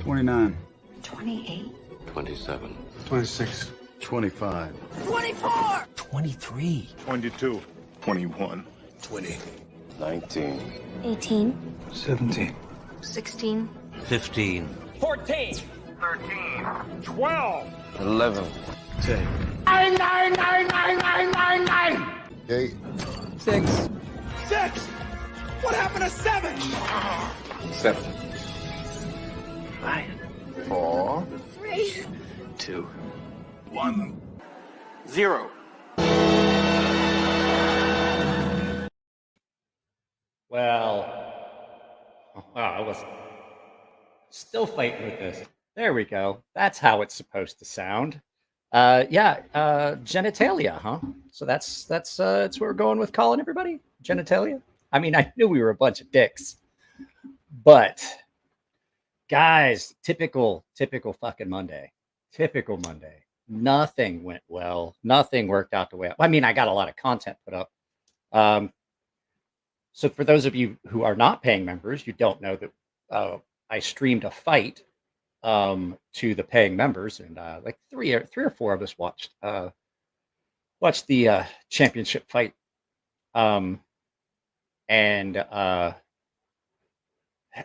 $29. 28. 27. 26. 25. 24. 23. 22. 21. 20. 19. 18. 17. 16. 15. 14. 13. 12. 11. 10. 8. 6. 6. What happened to 7? 7. 5. 4. 3. 2. 1. 0. Well, I was still fighting with this. There we go. That's how it's supposed to sound. Genitalia, huh? So that's what we're going with calling everybody genitalia. I mean, I knew we were a bunch of dicks, but guys, typical fucking Monday. Typical Monday. Nothing went well. Nothing worked out the way. I mean, I got a lot of content put up. So for those of you who are not paying members, you don't know that I streamed a fight to the paying members, and like three or four of us watched the championship fight, and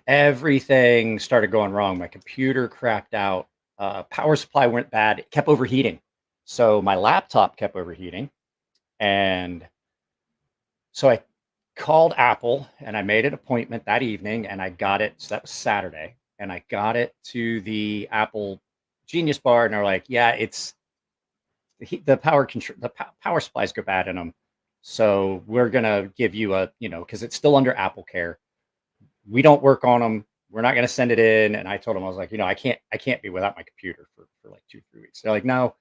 everything started going wrong. My computer crapped out. Power supply went bad. It kept overheating, so my laptop kept overheating, and so I called Apple and I made an appointment that evening, and I got it. So that was Saturday, and I got it to the Apple Genius Bar, and they're like, "Yeah, it's the power control. The power supplies go bad in them, so we're gonna give you a because it's still under Apple Care. We don't work on them. We're not gonna send it in." And I told them, I was like, I can't be without my computer for like 2-3 weeks. They're like, "No,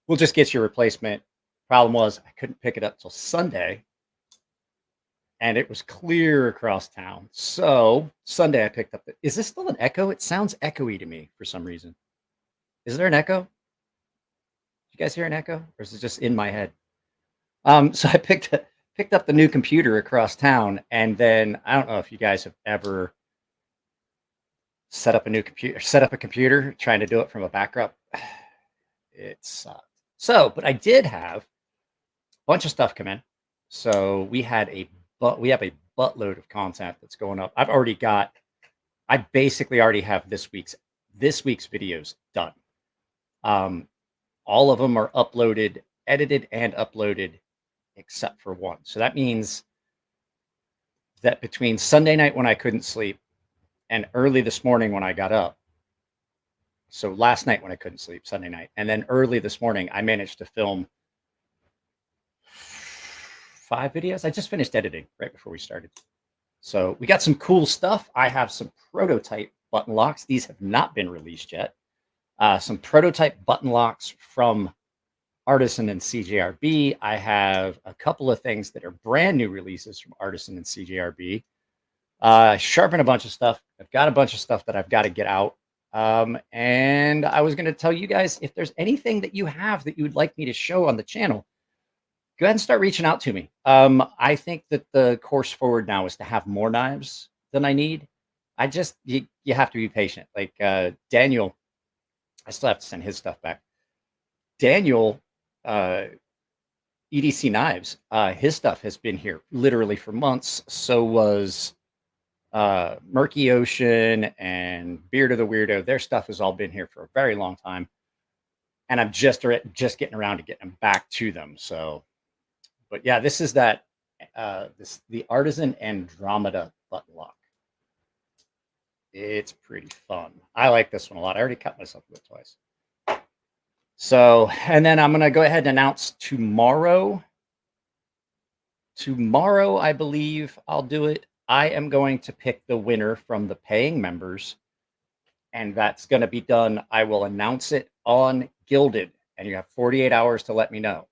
we'll just get you a replacement." Problem was, I couldn't pick it up till Sunday. And it was clear across town. So Sunday I picked up is this still an echo? It sounds echoey to me for some reason. Is there an echo? Did you guys hear an echo? Or is it just in my head? So I picked up the new computer across town, and then I don't know if you guys have ever set up a computer trying to do it from a backup. It sucked. So, but I did have a bunch of stuff come in. So we have a buttload of content that's going up. I basically already have this week's videos done. All of them are edited and uploaded, except for one. So that means that between Sunday night when I couldn't sleep and early this morning when I got up, so last night when I couldn't sleep, Sunday night, and then early this morning, I managed to film 5 videos. I just finished editing right before we started. So we got some cool stuff. I have some prototype button locks. These have not been released yet. Some prototype button locks from Artisan and CJRB. I have a couple of things that are brand new releases from Artisan and CJRB. Sharpen a bunch of stuff. I've got a bunch of stuff that I've got to get out. And I was going to tell you guys, if there's anything that you have that you would like me to show on the channel, go ahead and start reaching out to me. I think that the course forward now is to have more knives than I need. You have to be patient. Like Daniel, I still have to send his stuff back. Daniel, EDC Knives, his stuff has been here literally for months. So was Murky Ocean and Beard of the Weirdo. Their stuff has all been here for a very long time. And I'm just getting around to getting them back to them. So, but yeah, this is the Artisan Andromeda button lock. It's pretty fun. I like this one a lot. I already cut myself with it twice. So, and then I'm going to go ahead and announce tomorrow. Tomorrow, I believe I'll do it. I am going to pick the winner from the paying members, and that's going to be done. I will announce it on Gilded, and you have 48 hours to let me know.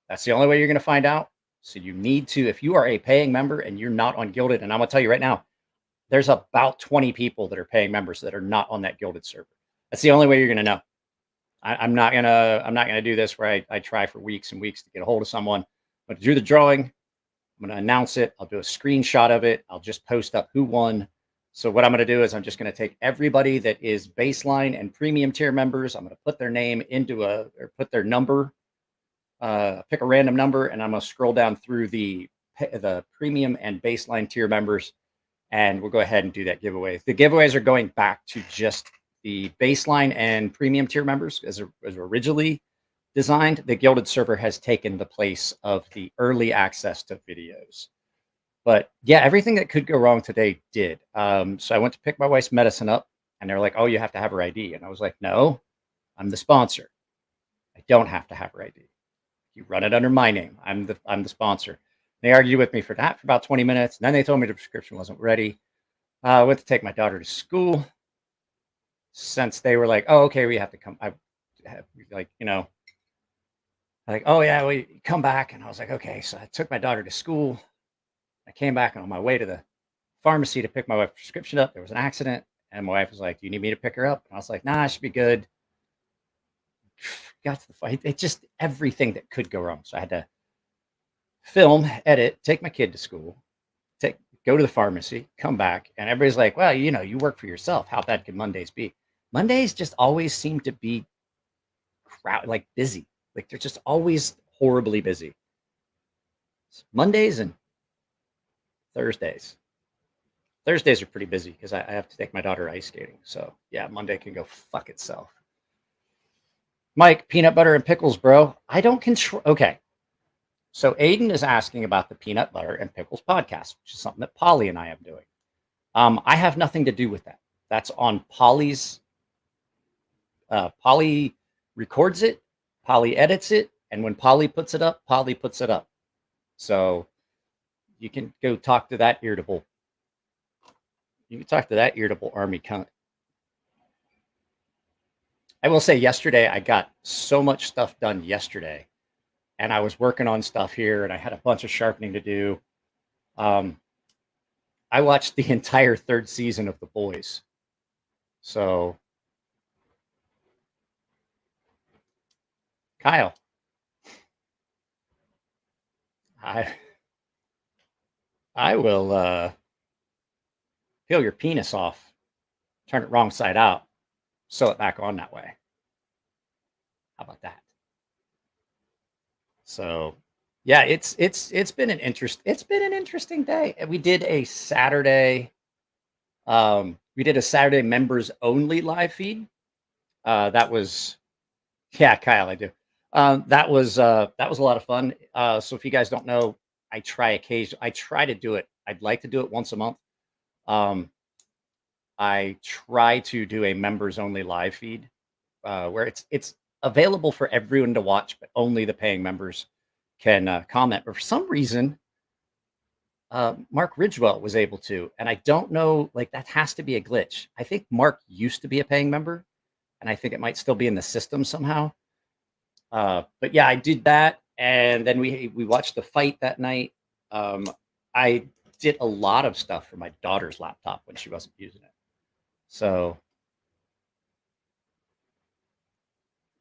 That's the only way you're going to find out. So you need to, if you are a paying member and you're not on Gilded, and I'm going to tell you right now, there's about 20 people that are paying members that are not on that Gilded server. That's the only way you're going to know. I'm not gonna do this where I try for weeks and weeks to get a hold of someone. I'm going to do the drawing. I'm going to announce it. I'll do a screenshot of it. I'll just post up who won. So what I'm going to do is I'm just going to take everybody that is baseline and premium tier members. I'm going to put their name into or put their number, pick a random number, and I'm going to scroll down through the premium and baseline tier members, and we'll go ahead and do that giveaway. The giveaways are going back to just the baseline and premium tier members as originally designed. The Gilded server has taken the place of the early access to videos. But yeah, everything that could go wrong today did. So I went to pick my wife's medicine up, and they're like, "Oh, you have to have her ID." And I was like, "No, I'm the sponsor. I don't have to have her ID. You run it under my name. I'm the sponsor." They argued with me for that for about 20 minutes. And then they told me the prescription wasn't ready. I went to take my daughter to school. Since they were like, "Oh, okay, we have to come," "Oh yeah, we come back." And I was like, "Okay." So I took my daughter to school. I came back, and on my way to the pharmacy to pick my wife's prescription up, there was an accident, and my wife was like, "Do you need me to pick her up?" And I was like, "Nah, I should be good." Got to the fight. It just everything that could go wrong. So I had to film, edit, take my kid to school, go to the pharmacy, come back, and everybody's like, "Well, you work for yourself. How bad can Mondays be?" Mondays just always seem to be busy. Like they're just always horribly busy. Mondays and Thursdays. Thursdays are pretty busy because I have to take my daughter ice skating. So yeah, Monday can go fuck itself. Mike, peanut butter and pickles, bro. I don't control. Okay. So Aiden is asking about the peanut butter and pickles podcast, which is something that Polly and I am doing. I have nothing to do with that. That's on Polly's. Polly records it, Polly edits it, and when Polly puts it up, Polly puts it up. So you can go talk to that irritable. You can talk to that irritable army cunt. I will say yesterday, I got so much stuff done yesterday, and I was working on stuff here, and I had a bunch of sharpening to do. I watched the entire 3rd season of The Boys. So Kyle, I will peel your penis off, turn it wrong side out, sew it back on that way. How about that? So yeah, it's been an interesting day. We did a Saturday members only live feed. That was, yeah, Kyle, I do. That was a lot of fun. So if you guys don't know, I try to do it. I'd like to do it once a month. I try to do a members only live feed, where it's available for everyone to watch, but only the paying members can comment. But for some reason, Mark Ridgewell was able to, and I don't know, like that has to be a glitch. I think Mark used to be a paying member, and I think it might still be in the system somehow. But yeah, I did that, and then we watched the fight that night. I did a lot of stuff for my daughter's laptop when she wasn't using it. So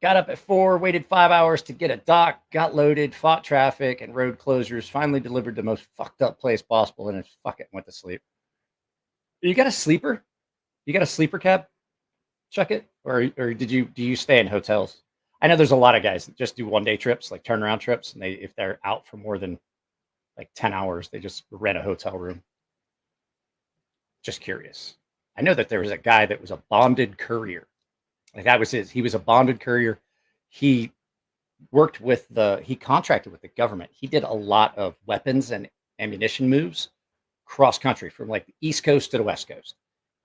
got up at 4, waited 5 hours to get a dock, got loaded, fought traffic and road closures, finally delivered the most fucked up place possible, and then fuck it, went to sleep. You got a sleeper? You got a sleeper cab? Check it, or do you stay in hotels? I know there's a lot of guys that just do 1-day trips, like turnaround trips, and if they're out for more than like 10 hours, they just rent a hotel room. Just curious. I know that there was a guy that was a bonded courier. Like that was he was a bonded courier. He worked with he contracted with the government. He did a lot of weapons and ammunition moves cross country from like the East Coast to the West Coast.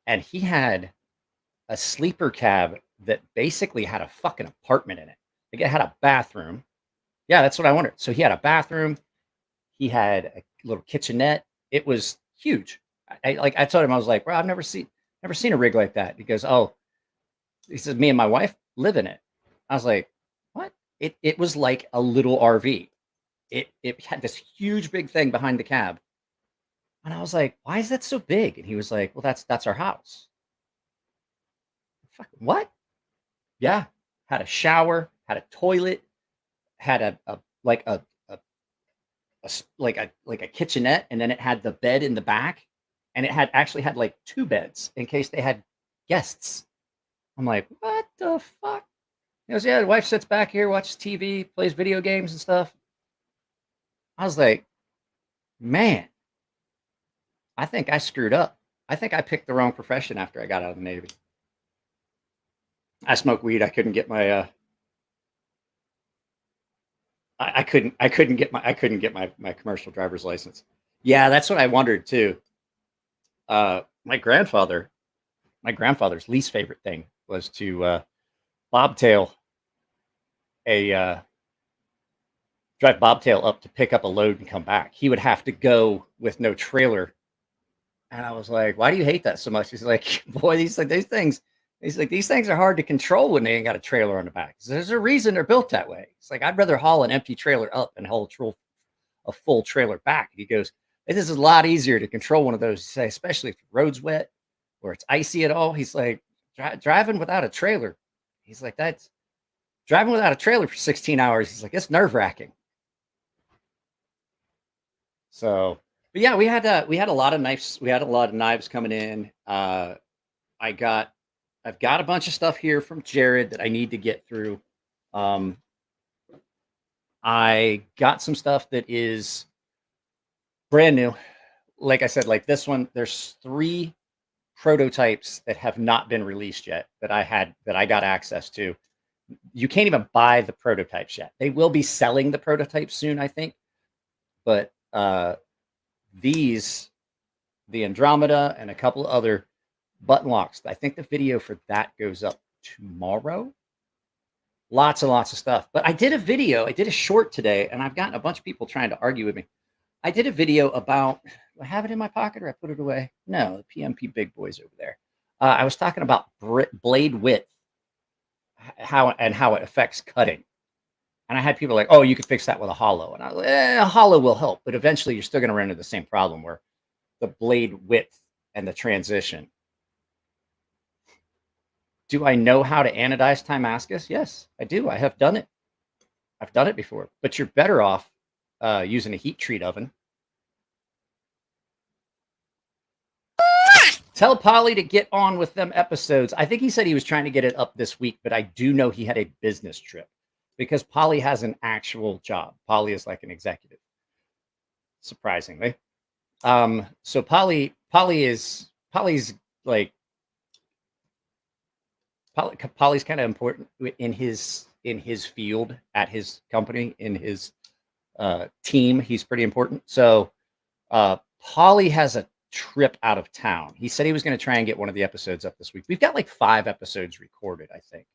And he had a sleeper cab that basically had a fucking apartment in it. Like it had a bathroom. Yeah, that's what I wondered. So he had a bathroom. He had a little kitchenette. It was huge. I told him, I was like, bro, I've never seen a rig like that. He goes, oh, he says, me and my wife live in it. I was like, what? It was like a little RV. It had this huge big thing behind the cab. And I was like, why is that so big? And he was like, well, that's our house. Fuck, what? Yeah. Had a shower, had a toilet, had a kitchenette, and then it had the bed in the back, and it actually had like 2 beds in case they had guests. I'm like, what the fuck? He goes, yeah, the wife sits back here, watches TV, plays video games and stuff. I was like, man, I think I screwed up. I think I picked the wrong profession after I got out of the Navy. I smoke weed. I couldn't get my I couldn't get my commercial driver's license. Yeah, that's what I wondered too. My grandfather's least favorite thing was to bobtail drive bobtail up to pick up a load and come back. He would have to go with no trailer. And I was like, why do you hate that so much? He's like, boy, these things are hard to control when they ain't got a trailer on the back. There's a reason they're built that way. It's like, I'd rather haul an empty trailer up and haul a full trailer back. And he goes, this is a lot easier to control one of those, especially if the road's wet or it's icy at all. He's like, driving without a trailer. He's like, that's driving without a trailer for 16 hours. He's like, it's nerve wracking. So, but yeah, we had a lot of knives. We had a lot of knives coming in. I've got a bunch of stuff here from Jared that I need to get through. I got some stuff that is brand new. Like I said, like this one, there's 3 prototypes that have not been released yet that I got access to. You can't even buy the prototypes yet. They will be selling the prototypes soon, I think. But the Andromeda and a couple of other button locks. I think the video for that goes up tomorrow. Lots and lots of stuff. But I did a short today, and I've gotten a bunch of people trying to argue with me. I did a video about, do I have it in my pocket or I put it away? No, the PMP big boys over there. I was talking about blade width, how it affects cutting. And I had people like, oh, you could fix that with a hollow. And I was like, a hollow will help, but eventually you're still going to run into the same problem where the blade width and the transition. Do I know how to anodize Timascus? Yes, I do. I have done it. I've done it before, but you're better off using a heat treat oven. Tell Polly to get on with them episodes. I think he said he was trying to get it up this week, but I do know he had a business trip because Polly has an actual job. Polly is like an executive, surprisingly. So Polly's like, Polly's kind of important in his field, at his company, in his team. He's pretty important. So Polly has a trip out of town. He said he was going to try and get one of the episodes up this week. We've got like 5 episodes recorded, I think.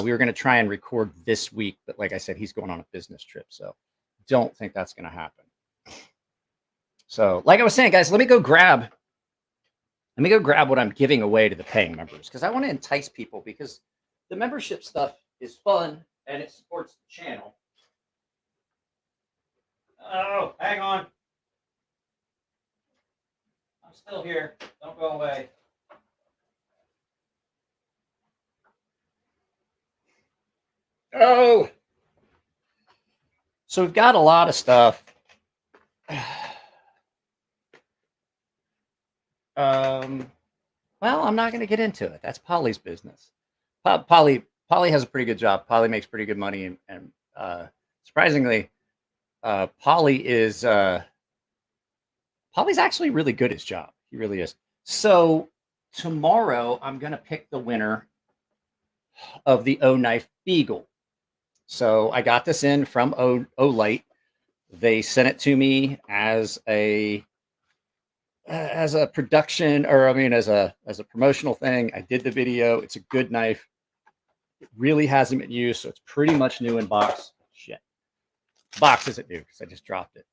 We were going to try and record this week, but like I said, he's going on a business trip. So don't think that's going to happen. So, like I was saying, guys, let me go grab what I'm giving away to the paying members because I want to entice people because the membership stuff is fun and it supports the channel. Oh, hang on. I'm still here. Don't go away. Oh. So we've got a lot of stuff. Well, I'm not going to get into it. That's Polly's business. Polly has a pretty good job. Polly makes pretty good money, and surprisingly, Polly's actually really good at his job. He really is. So tomorrow, I'm going to pick the winner of the O Knife Beagle. So I got this in from O Light. They sent it to me as a production, or I mean, as a promotional thing. I did the video. It's a good knife. It really hasn't been used, so it's pretty much new in box. Shit, box isn't new because I just dropped it.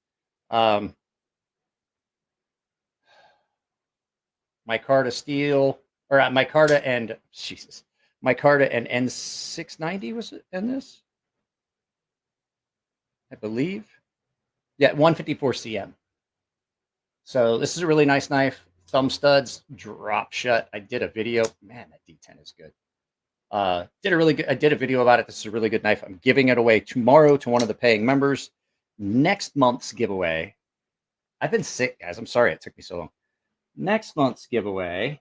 Micarta steel, or Micarta and Jesus, Micarta and N690 was it in this? I believe. Yeah, 154 cm. So this is a really nice knife. Thumb studs, drop shut. I did a video. Man, that D10 is good. I did a video about it. This is a really good knife. I'm giving it away tomorrow to one of the paying members. Next month's giveaway. I've been sick, guys. I'm sorry it took me so long. Next month's giveaway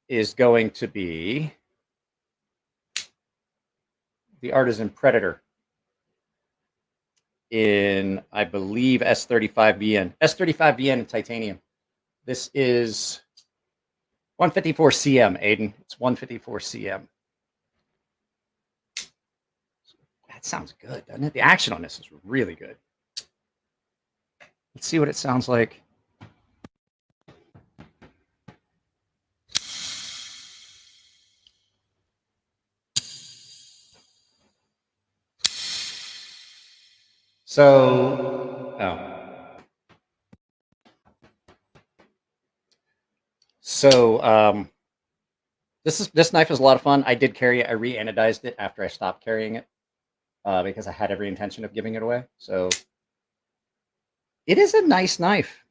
is going to be the Artisan Predator in, I believe, S35VN. S35VN in titanium. This is 154 cm, Aiden. It's 154 cm. That sounds good, doesn't it? The action on this is really good. Let's see what it sounds like. So, this knife is a lot of fun. I did carry it. I re-anodized it after I stopped carrying it because I had every intention of giving it away. So it is a nice knife.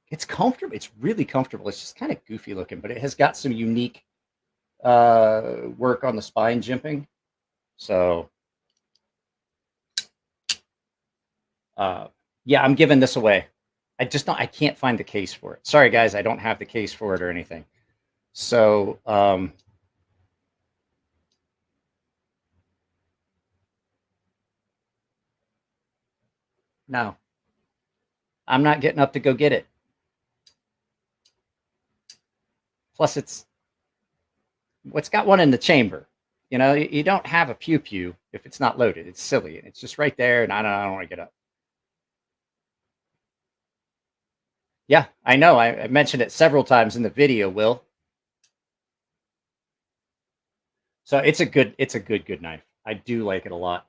It's comfortable. It's really comfortable. It's just kind of goofy looking, but it has got some unique work on the spine jimping. So yeah, I'm giving this away. I can't find the case for it. Sorry, guys, I don't have the case for it or anything. So no, I'm not getting up to go get it. Plus, it's got one in the chamber. You know, you don't have a pew-pew if it's not loaded. It's silly. It's just right there, and I don't want to get up. Yeah, I know. I mentioned it several times in the video, Will. So it's a good knife. I do like it a lot.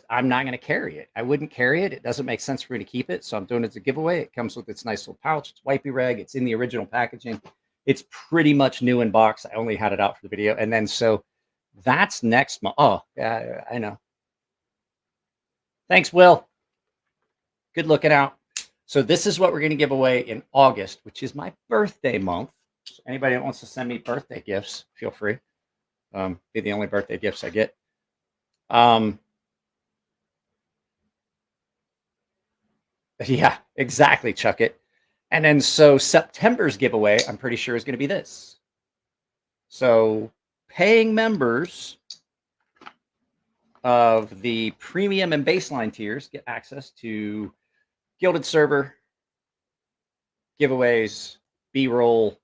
I'm not going to carry it. I wouldn't carry it. It doesn't make sense for me to keep it. So I'm doing it as a giveaway. It comes with its nice little pouch. It's wipey rag. It's in the original packaging. It's pretty much new in box. I only had it out for the video. And then, so that's next month. Oh, yeah, I know. Thanks, Will. Good looking out. So this is what we're going to give away in August, which is my birthday month. So anybody that wants to send me birthday gifts, feel free. Be the only birthday gifts I get. Yeah, exactly, Chuck it. And then so September's giveaway, I'm pretty sure is going to be this. So paying members of the premium and baseline tiers get access to Gilded Server, giveaways, B-roll,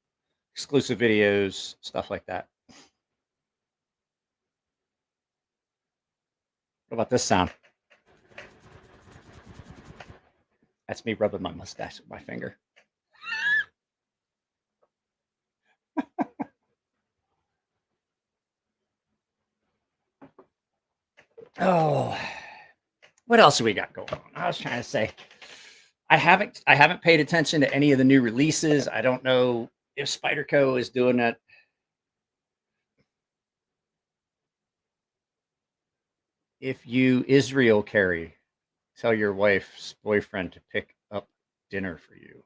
exclusive videos, stuff like that. What about this sound? That's me rubbing my mustache with my finger. Oh, What else do we got going on? I was trying to say, I haven't paid attention to any of the new releases. I don't know if Spyderco is doing that. If you Israel carry, tell your wife's boyfriend to pick up dinner for you.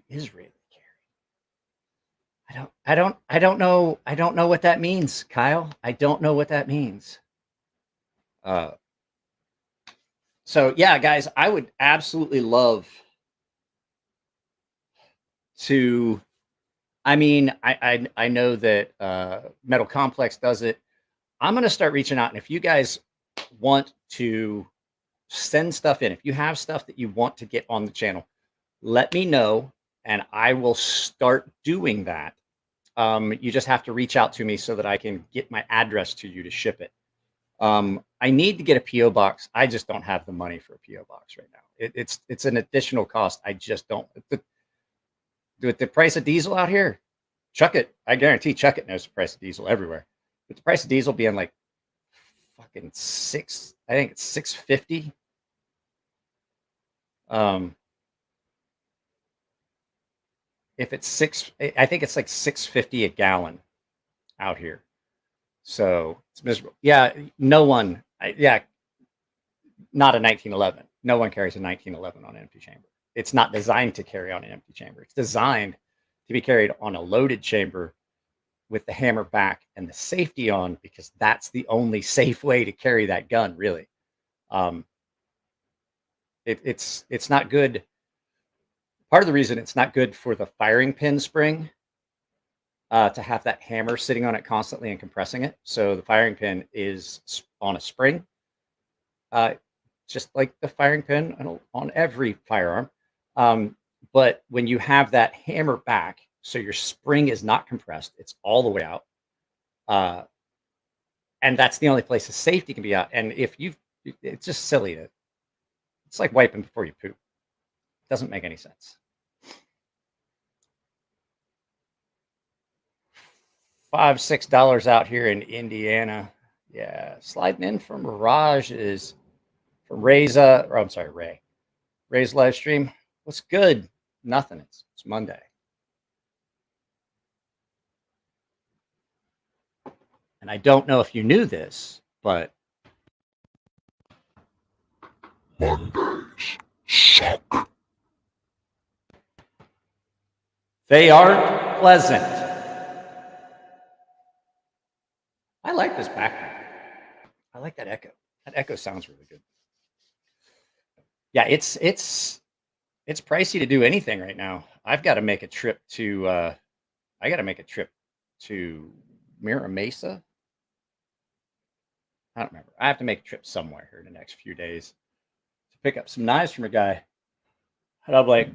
Israel carry. I don't know what that means, Kyle. I don't know what that means. So yeah, guys, I would absolutely love to. I mean, I know that Metal Complex does it. I'm going to start reaching out, and if you guys want to send stuff in, if you have stuff that you want to get on the channel, let me know, and I will start doing that. You just have to reach out to me so that I can get my address to you to ship it. I need to get a PO box. I just don't have the money for a PO box right now. It's an additional cost. I just don't. With the price of diesel out here, Chuck It. I guarantee Chuck It knows the price of diesel everywhere. With the price of diesel being like fucking $6, I think it's $6.50. If it's I think it's like $6.50 a gallon out here. So it's miserable. Yeah, no one. Not a 1911. No one carries a 1911 on an empty chamber. It's not designed to carry on an empty chamber. It's designed to be carried on a loaded chamber with the hammer back and the safety on, because that's the only safe way to carry that gun, really. It's not good. Part of the reason it's not good for the firing pin spring to have that hammer sitting on it constantly and compressing it. So the firing pin is on a spring, just like the firing pin on every firearm. But when you have that hammer back, so your spring is not compressed, it's all the way out. And that's the only place the safety can be out. And if it's just silly. It's like wiping before you poop. It doesn't make any sense. $5-6 out here in Indiana. Yeah, sliding in from Mirage is from Ray's. I'm sorry, Ray. Ray's live stream. What's good? Nothing. It's Monday. And I don't know if you knew this, but Mondays suck. They aren't pleasant. I like this background. I like that echo. That echo sounds really good. Yeah, it's pricey to do anything right now. I've got to make a trip to Mira Mesa. I don't remember. I have to make a trip somewhere here in the next few days to pick up some knives from a guy. And I'm like,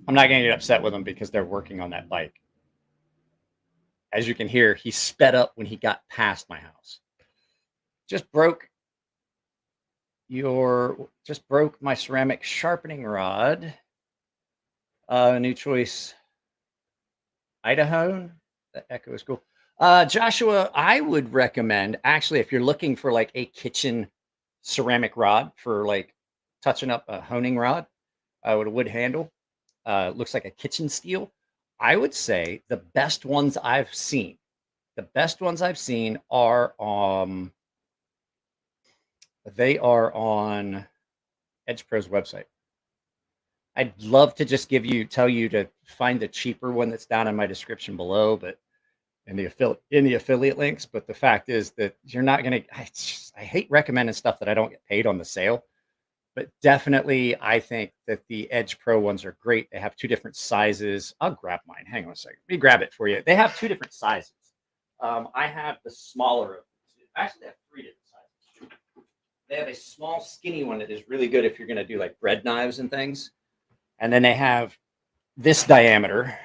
I'm not going to get upset with them because they're working on that bike. As you can hear, he sped up when he got past my house. Just broke my ceramic sharpening rod. New choice, Idaho. That echo is cool. Joshua, I would recommend, actually, if you're looking for like a kitchen ceramic rod for like touching up a honing rod with a wood handle, looks like a kitchen steel. I would say the best ones I've seen are they are on Edge Pro's website. I'd love to just tell you to find the cheaper one that's down in my description below, but in the affiliate links. But the fact is that you're not going to, I hate recommending stuff that I don't get paid on the sale, but definitely I think that the Edge Pro ones are great. They have two different sizes. I'll grab mine. Hang on a second. Let me grab it for you. They have two different sizes. I have the smaller of them. Actually, they have three different sizes. They have a small, skinny one that is really good if you're going to do like bread knives and things. And then they have this diameter.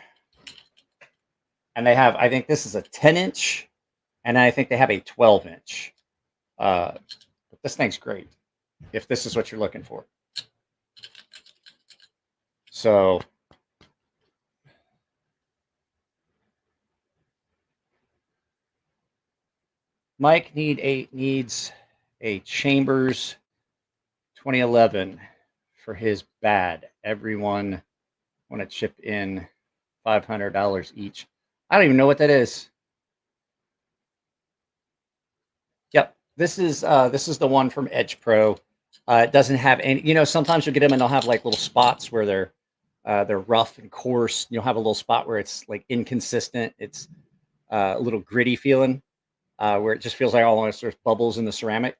And they have, I think this is a 10-inch. And I think they have a 12-inch. But this thing's great if this is what you're looking for. So Mike needs a Chambers 2011 for his bad. Everyone want to chip in $500 each. I don't even know what that is. Yep, this is the one from Edge Pro. It doesn't have any. You know, sometimes you'll get them and they'll have like little spots where they're rough and coarse. You'll have a little spot where it's like inconsistent. It's a little gritty feeling, where it just feels like almost there's bubbles in the ceramic.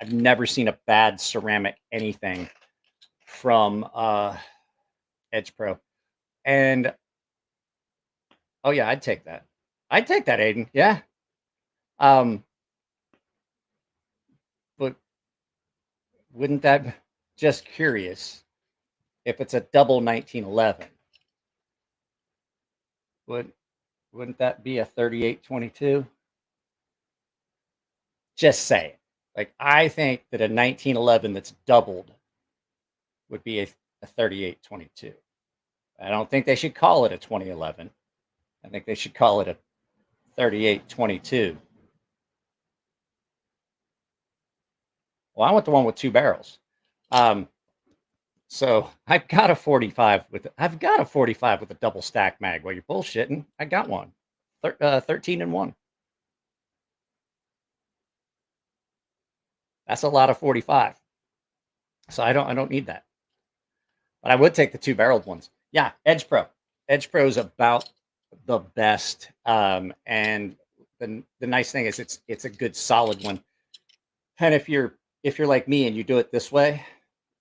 I've never seen a bad ceramic anything from Edge Pro. And oh yeah, I'd take that. I'd take that, Aiden. Yeah. But wouldn't that, just curious, if it's a double 1911, wouldn't that be a 3822? Just saying. Like, I think that a 1911 that's doubled would be a 3822. I don't think they should call it a 2011. I think they should call it a 3822. Well, I want the one with two barrels. So I've got a 45 with a double stack mag. Well, you're bullshitting. I got one. 13 and 1. That's a lot of 45. So I don't need that. But I would take the two barreled ones. Yeah, Edge Pro. Edge Pro is about the best. And the nice thing is it's a good solid one. And if you're like me and you do it this way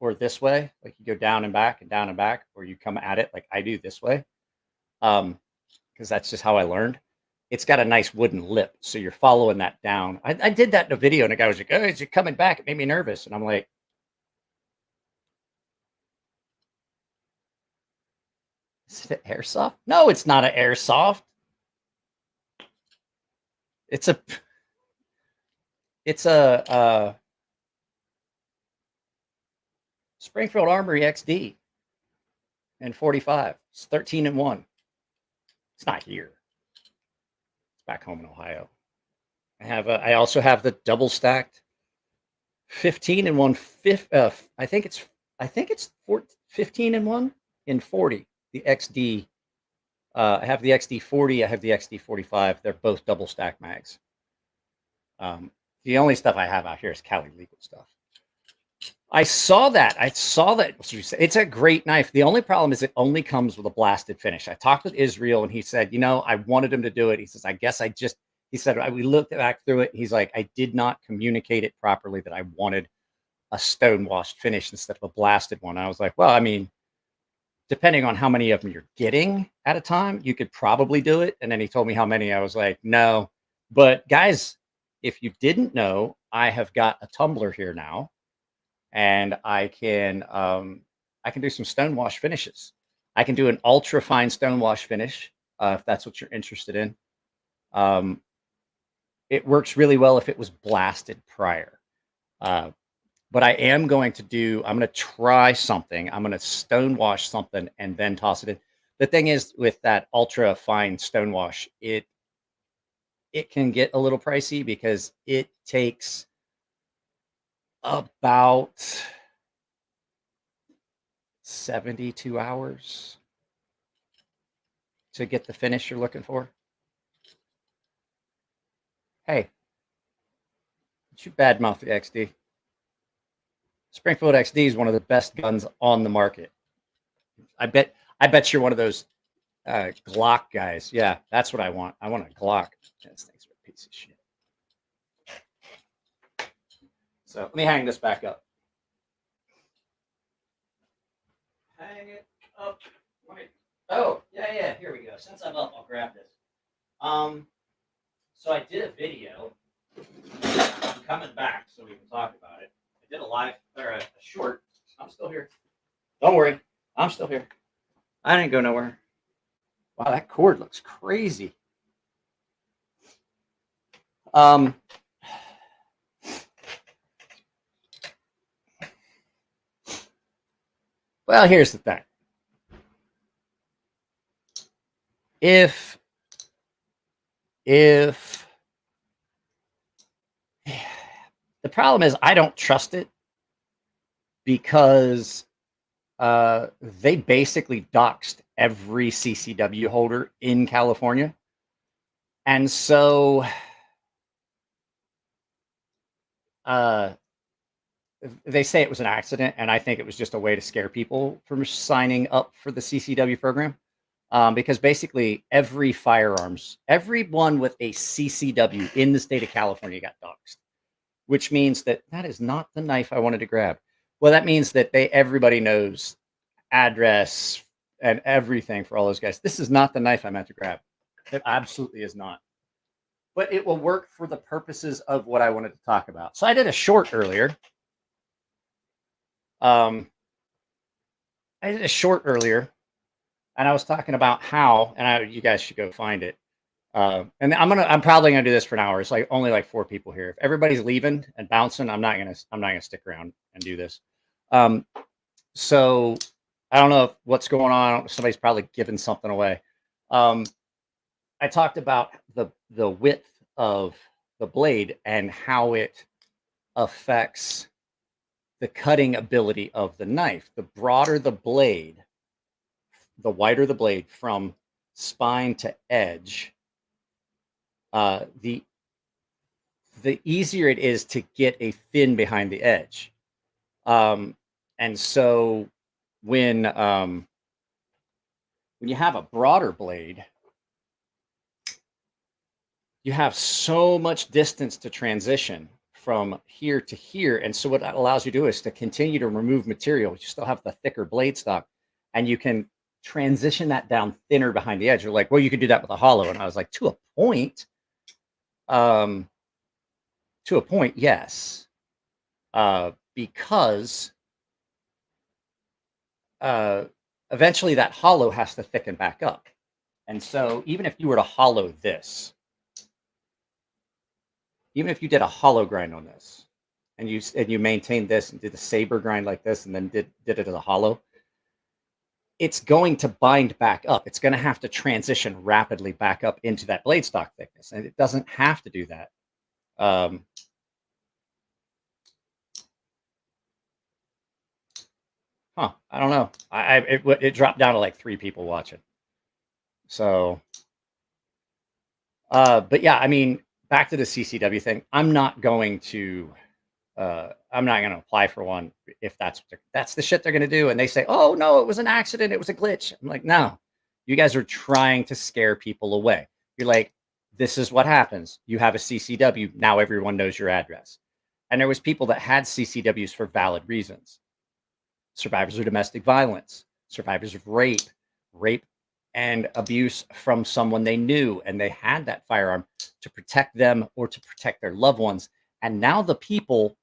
or this way, like you go down and back, or you come at it like I do this way, because that's just how I learned. It's got a nice wooden lip, so you're following that down. I did that in a video, and a guy was like, "Oh, is it coming back?" It made me nervous, and I'm like, "Is it airsoft? No, it's not an airsoft. It's a Springfield Armory XD and 45. It's 13 and 1. It's not here. It's back home in Ohio. I also have the double stacked 15 and 1. I think it's 15 and 1 in 40. The XD. I have the XD 40. I have the XD 45. They're both double stack mags. The only stuff I have out here is Cali legal stuff. I saw that. It's a great knife. The only problem is it only comes with a blasted finish. I talked with Israel and he said, I wanted him to do it. He says, he said, we looked back through it. He's like, I did not communicate it properly that I wanted a stone washed finish instead of a blasted one. I was like, well, I mean, depending on how many of them you're getting at a time, you could probably do it. And then he told me how many. I was like, no. But guys, if you didn't know, I have got a tumbler here now. And I can do some stone wash finishes. I can do an ultra fine stone wash finish if that's what you're interested in. It works really well if it was blasted prior. But I'm going to try something. I'm going to stone wash something and then toss it in. The thing is with that ultra fine stone wash, it can get a little pricey because it takes about 72 hours to get the finish you're looking for. Hey, don't you badmouth the XD. Springfield XD is one of the best guns on the market. I bet you're one of those Glock guys. Yeah, that's what I want. I want a Glock. This thing's a piece of shit. So let me hang this back up. Hang it up. Oh, yeah. Here we go. Since I'm up, I'll grab this. So I did a video. I'm coming back so we can talk about it. I did a short. I'm still here. Don't worry. I'm still here. I didn't go nowhere. Wow, that cord looks crazy. Well, here's the thing. If The problem is I don't trust it because they basically doxed every CCW holder in California. And so they say it was an accident, and I think it was just a way to scare people from signing up for the CCW program. Because basically everyone with a CCW in the state of California got doxxed, which means that is not the knife I wanted to grab. Well, that means that everybody knows address and everything for all those guys. This is not the knife I meant to grab. It absolutely is not. But it will work for the purposes of what I wanted to talk about. So I did a short earlier. And I was talking about how, and you guys should go find it. And I'm probably gonna do this for an hour. It's like only like 4 people here. If everybody's leaving and bouncing, I'm not gonna stick around and do this. So I don't know what's going on. Somebody's probably giving something away. I talked about the width of the blade and how it affects the cutting ability of the knife. The broader the blade, the wider the blade from spine to edge, the easier it is to get a fin behind the edge. And so when you have a broader blade, you have so much distance to transition from here to here. And so what that allows you to do is to continue to remove material. You still have the thicker blade stock, and you can transition that down thinner behind the edge. You're like, well, you could do that with a hollow. And I was like, to a point, yes. Because eventually that hollow has to thicken back up. And so even if you were to hollow this, even if you did a hollow grind on this, and you maintained this and did a saber grind like this, and then did it as a hollow, it's going to bind back up. It's going to have to transition rapidly back up into that blade stock thickness, and it doesn't have to do that. I don't know. It dropped down to like 3 people watching. So, but yeah, I mean, back to the CCW thing. I'm not going to apply for one if that's the shit they're going to do. And they say, oh no, it was an accident. It was a glitch. I'm like, no, you guys are trying to scare people away. You're like, this is what happens. You have a CCW. Now everyone knows your address. And there was people that had CCWs for valid reasons. Survivors of domestic violence, survivors of rape and abuse from someone they knew, and they had that firearm to protect them or to protect their loved ones. And now the people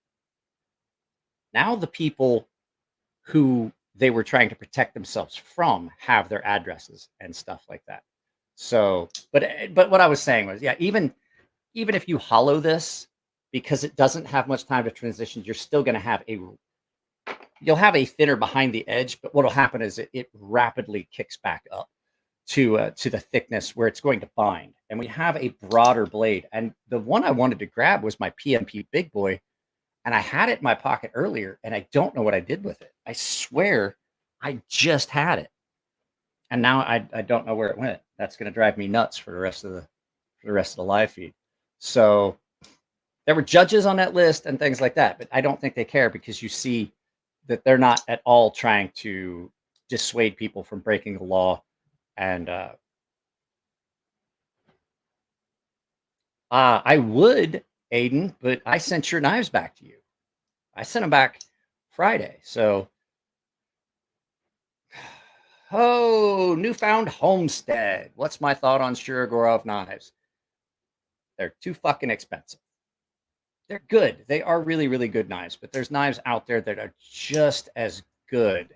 who they were trying to protect themselves from have their addresses and stuff like that. So, but what I was saying was, yeah, even if you hollow this, because it doesn't have much time to transition, you're still going to you'll have a thinner behind the edge, but what'll happen is it rapidly kicks back up to the thickness where it's going to bind. And we have a broader blade. And the one I wanted to grab was my PMP Big Boy, and I had it in my pocket earlier, and I don't know what I did with it. I swear I just had it, and now I don't know where it went. That's going to drive me nuts for the rest of the live feed. So there were judges on that list and things like that, but I don't think they care, because you see that they're not at all trying to dissuade people from breaking the law. And I would, Aiden, but I sent your knives back to you. I sent them back Friday. So, oh, Newfound Homestead. What's my thought on Shirogorov knives? They're too fucking expensive. They're good. They are really, really good knives, but there's knives out there that are just as good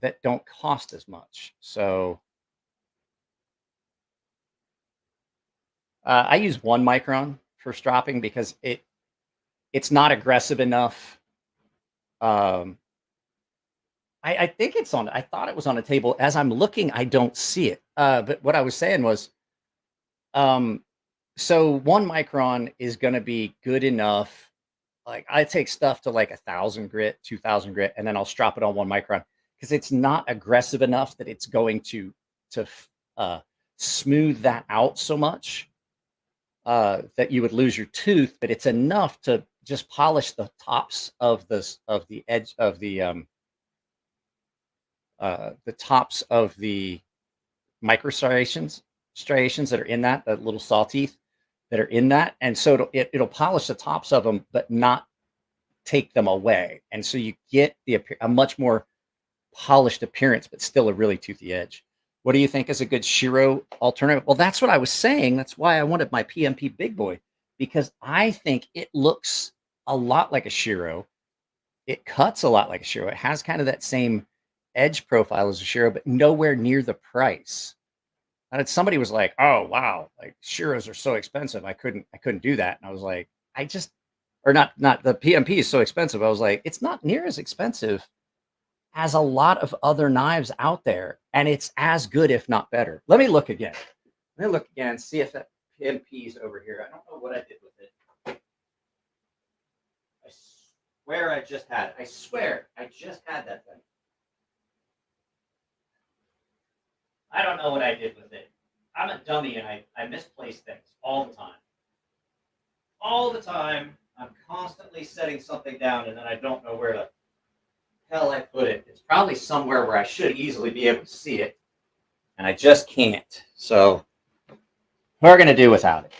that don't cost as much. So I use 1 micron for stropping because it's not aggressive enough. I think it's on. I thought it was on a table. As I'm looking, I don't see it. But what I was saying was, So 1 micron is going to be good enough. Like I take stuff to like 1,000 grit, 2,000 grit, and then I'll strop it on 1 micron because it's not aggressive enough that it's going to smooth that out so much that you would lose your tooth, but it's enough to just polish the tops of the edge of the tops of the micro striations that are in that, the little saw teeth that are in that, and so it'll polish the tops of them, but not take them away, and so you get a much more polished appearance, but still a really toothy edge. What do you think is a good Shiro alternative? Well, that's what I was saying. That's why I wanted my PMP Big Boy, because I think it looks a lot like a Shiro. It cuts a lot like a Shiro. It has kind of that same edge profile as a Shiro, but nowhere near the price. And somebody was like, "Oh wow, like Shiros are so expensive. I couldn't do that." And I was like, not the PMP is so expensive. I was like, it's not near as expensive as a lot of other knives out there, and it's as good, if not better. Let me look again. See if that PMP is over here. I don't know what I did with it. I swear I just had that thing. I don't know what I did with it. I'm a dummy and I misplace things all the time. All the time, I'm constantly setting something down and then I don't know where the hell I put it. It's probably somewhere where I should easily be able to see it, and I just can't. So we're going to do without it.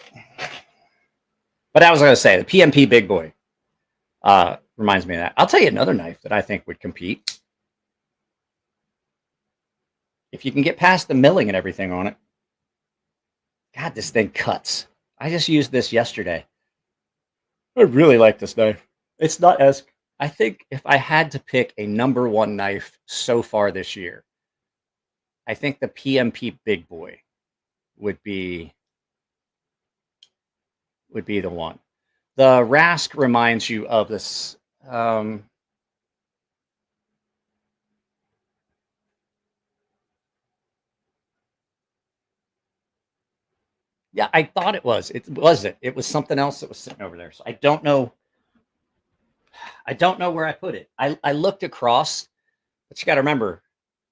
But I was going to say, the PMP Big Boy reminds me of that. I'll tell you another knife that I think would compete. If you can get past the milling and everything on it. God, this thing cuts. I just used this yesterday. I really like this knife. It's not as... I think if I had to pick a #1 knife so far this year, I think the PMP Big Boy would be the one. The Rask reminds you of this... yeah, I thought it was. It wasn't. It was something else that was sitting over there. So I don't know. I don't know where I put it. I looked across, but you got to remember,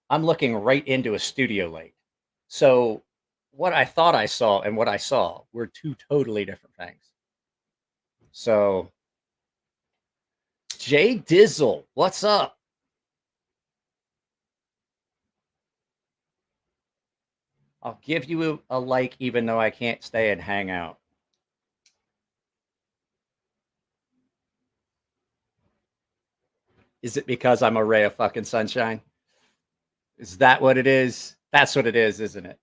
I'm looking right into a studio light. So what I thought I saw and what I saw were two totally different things. So Jay Dizzle, what's up? I'll give you a like, even though I can't stay and hang out. Is it because I'm a ray of fucking sunshine? Is that what it is? That's what it is, isn't it?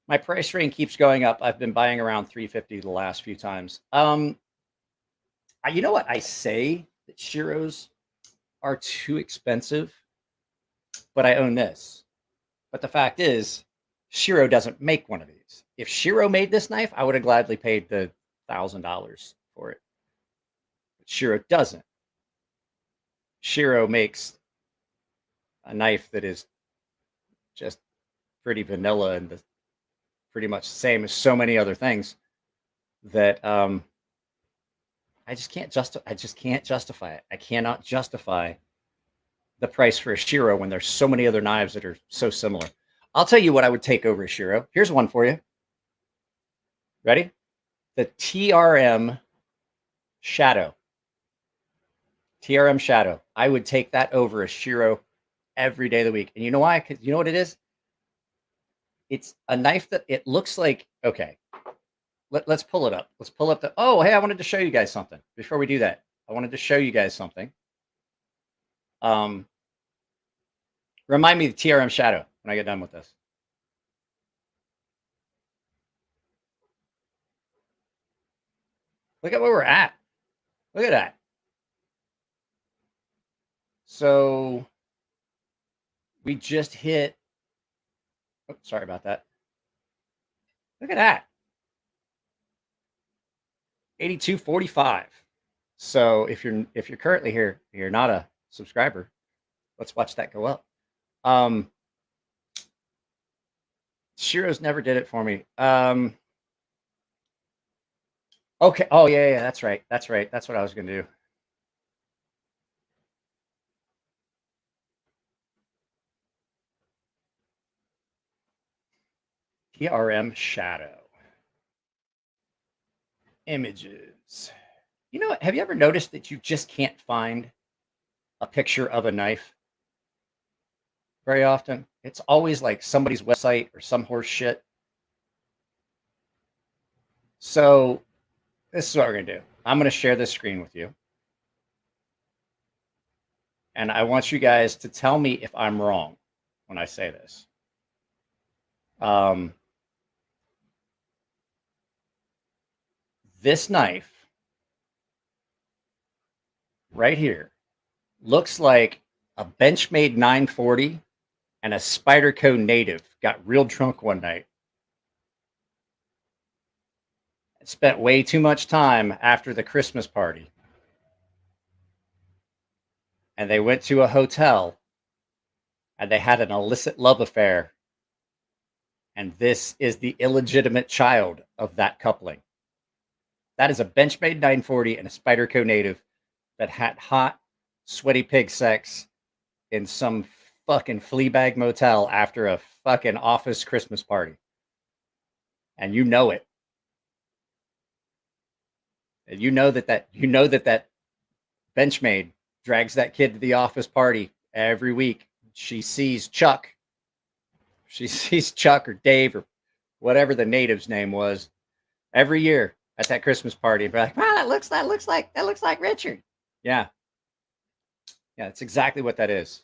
My price range keeps going up. I've been buying around $350 the last few times. You know what? I say that Shiros are too expensive, but I own this. But the fact is, Shiro doesn't make one of these. If Shiro made this knife, I would have gladly paid the $1,000 for it. But Shiro doesn't. Shiro makes a knife that is just pretty vanilla and pretty much the same as so many other things that I just can't justify it. I cannot justify the price for a Shiro when there's so many other knives that are so similar. I'll tell you what I would take over a Shiro. Here's one for you. Ready? The TRM Shadow. TRM Shadow. I would take that over a Shiro every day of the week. And you know why? Because you know what it is? It's a knife that it looks like, okay, let's pull it up. Let's pull up oh, hey, I wanted to show you guys something. Before we do that, I wanted to show you guys something. Remind me of the TRM Shadow when I get done with this. Look at where we're at. Look at that. So we just hit, oh, sorry about that. Look at that. 82.45. So if you're currently here, you're not a subscriber, let's watch that go up. Shiro's never did it for me. Okay. Oh yeah, that's right. That's right. That's what I was gonna do. TRM shadow. Images. You know what? Have you ever noticed that you just can't find a picture of a knife very often? It's always like somebody's website or some horse shit. So this is what we're gonna do. I'm gonna share this screen with you. And I want you guys to tell me if I'm wrong when I say this. This knife right here looks like a Benchmade 940 and a Spyderco native got real drunk one night. Spent way too much time after the Christmas party. And they went to a hotel and they had an illicit love affair. And this is the illegitimate child of that coupling. That is a Benchmade 940 and a Spyderco native that had hot, sweaty pig sex in some fucking Fleabag motel after a fucking office Christmas party. And you know it. And you know that Benchmade drags that kid to the office party every week. She sees Chuck. She sees Chuck or Dave or whatever the native's name was every year at that Christmas party. And be like, wow, that looks like Richard. Yeah. Yeah, that's exactly what that is.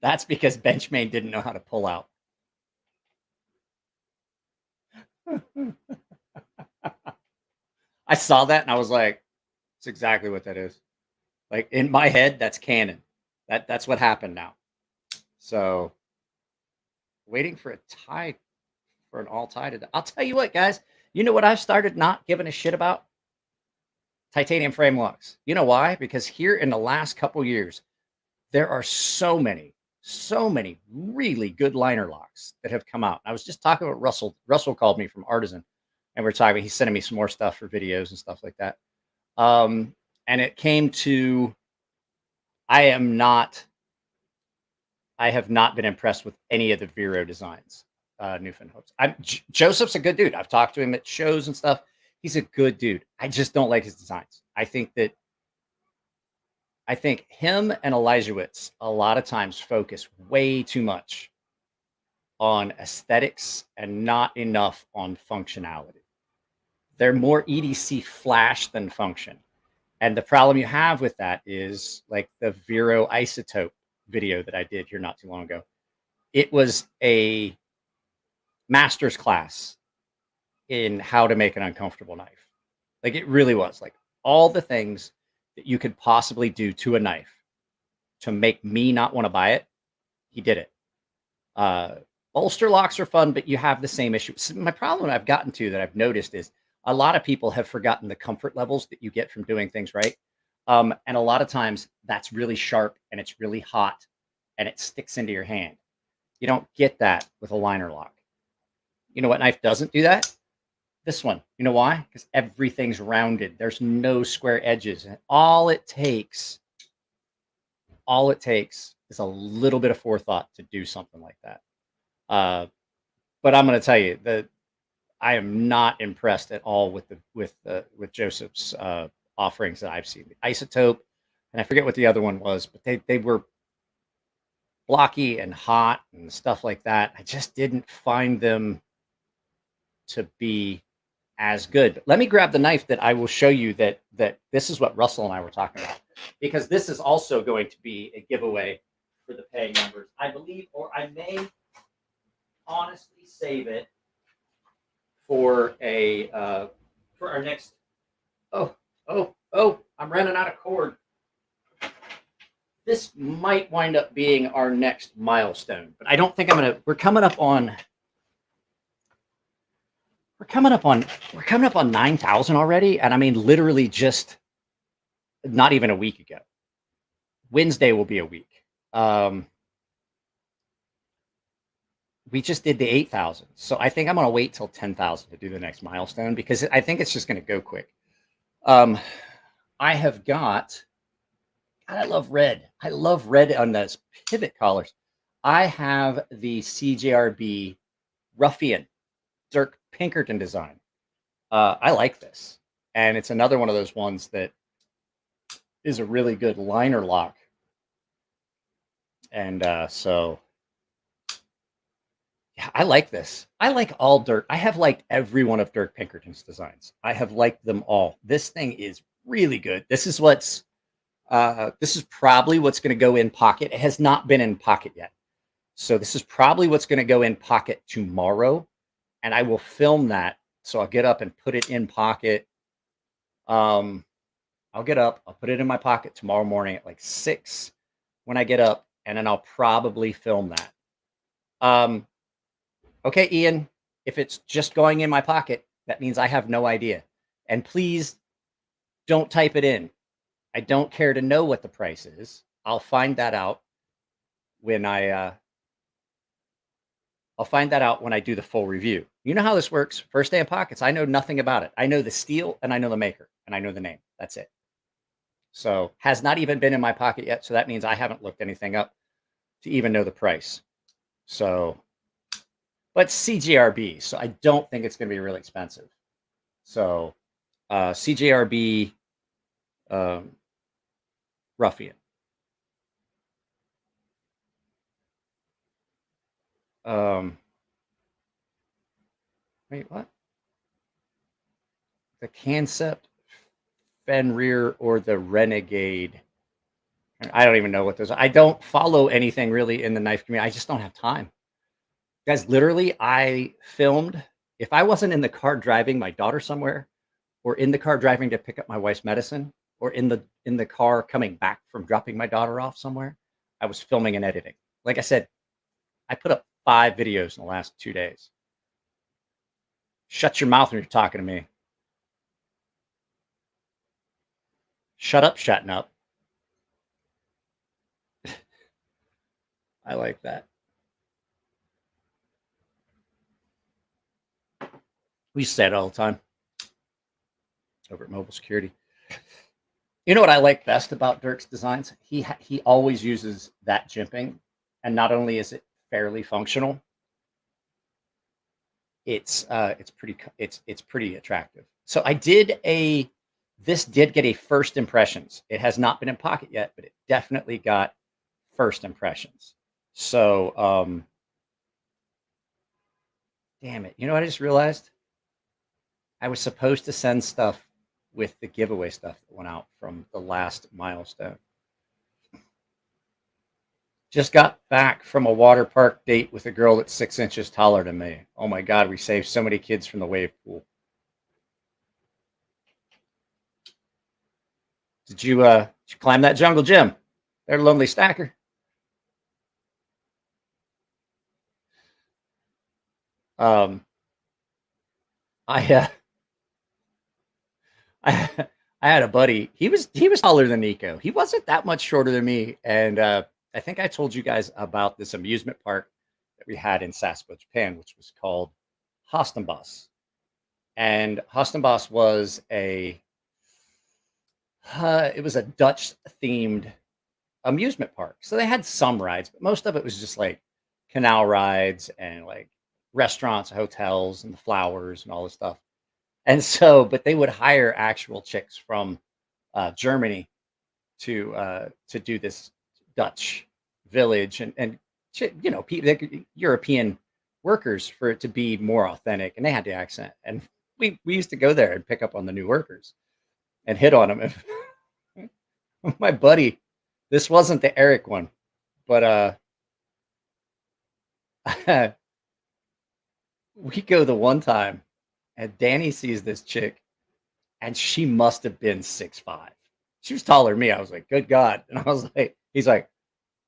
That's because Benchmade didn't know how to pull out. I saw that and I was like, that's exactly what that is. Like in my head, that's canon. That's what happened now. So waiting for a tie, for an all tie to. I'll tell you what, guys. You know what I've started not giving a shit about? Titanium frame locks. You know why? Because here in the last couple years, there are so many really good liner locks that have come out. I was just talking with Russell. Russell called me from Artisan, and we're talking. He's sending me some more stuff for videos and stuff like that. And it came to, I have not been impressed with any of the Vero designs. Newfoundland hopes. Joseph's a good dude. I've talked to him at shows and stuff. He's a good dude. I just don't like his designs. I think him and Elijahwitz a lot of times focus way too much on aesthetics and not enough on functionality. They're more EDC flash than function. And the problem you have with that is like the Vero isotope video that I did here not too long ago. It was a master's class in how to make an uncomfortable knife. Like it really was. Like all the things that you could possibly do to a knife to make me not want to buy it, he did it. Bolster locks are fun, but you have the same issue. So my problem I've gotten to that I've noticed is a lot of people have forgotten the comfort levels that you get from doing things right. And a lot of times that's really sharp and it's really hot and it sticks into your hand. You don't get that with a liner lock. You know what knife doesn't do that? This one. You know why? Because everything's rounded. There's no square edges. And all it takes is a little bit of forethought to do something like that. But I'm going to tell you that I am not impressed at all with Joseph's offerings that I've seen. The isotope, and I forget what the other one was, but they were blocky and hot and stuff like that. I just didn't find them to be as good. But let me grab the knife that I will show you that this is what Russell and I were talking about, because this is also going to be a giveaway for the paying members, I believe, or I may honestly save it for our next. Oh, I'm running out of cord. This might wind up being our next milestone, but I don't think we're coming up on 9,000 already. And I mean, literally just not even a week ago. Wednesday will be a week. We just did the 8,000. So I think I'm going to wait till 10,000 to do the next milestone because I think it's just going to go quick. I have got, God, I love red. I love red on those pivot collars. I have the CJRB Ruffian Dirk Pinkerton design. I like this. And it's another one of those ones that is a really good liner lock. And so, yeah, I like this. I like all Dirk. I have liked every one of Dirk Pinkerton's designs. I have liked them all. This thing is really good. This is what's, this is probably what's going to go in pocket. It has not been in pocket yet. So this is probably what's going to go in pocket tomorrow. And I will film that. So I'll get up and put it in pocket. I'll get up. I'll put it in my pocket tomorrow morning at like 6 when I get up. And then I'll probably film that. Okay, Ian, if it's just going in my pocket, that means I have no idea. And please don't type it in. I don't care to know what the price is. I'll find that out when I'll find that out when I do the full review. You know how this works. First day in pockets, I know nothing about it. I know the steel and I know the maker and I know the name. That's it. So has not even been in my pocket yet. So that means I haven't looked anything up to even know the price. So, but CJRB. So I don't think it's going to be really expensive. So CJRB Ruffian. Wait, what? The Concept, Fenrir, or the Renegade. I don't even know what those are. I don't follow anything really in the knife community. I just don't have time. Guys, literally, I filmed. If I wasn't in the car driving my daughter somewhere, or in the car driving to pick up my wife's medicine, or in the car coming back from dropping my daughter off somewhere, I was filming and editing. Like I said, I put up 5 videos in the last 2 days. Shut your mouth when you're talking to me. Shut up, shutting up. I like that. We say it all the time over at Mobile Security. You know what I like best about Dirk's designs? He always uses that jimping, and not only is it fairly functional, it's pretty attractive. So I did this did get a first impressions. It has not been in pocket yet, but it definitely got first impressions. So damn it. You know what I just realized? I was supposed to send stuff with the giveaway stuff that went out from the last milestone. Just got back from a water park date with a girl that's 6 inches taller than me. Oh my God, we saved so many kids from the wave pool. Did you climb that jungle gym? They're a lonely stacker. I had a buddy. He was taller than Nico. He wasn't that much shorter than me. And I think I told you guys about this amusement park that we had in Sasebo, Japan, which was called Hostenbos. And Hostenbos was it was a Dutch themed amusement park. So they had some rides, but most of it was just like canal rides and like restaurants, hotels, and the flowers and all this stuff. And so, but they would hire actual chicks from Germany to do this Dutch village and you know, European workers for it to be more authentic, and they had the accent. And we used to go there and pick up on the new workers and hit on them. My buddy, this wasn't the Eric one, but we go the one time, and Danny sees this chick, and she must have been 6'5". She was taller than me. I was like, good God. And I was like, he's like,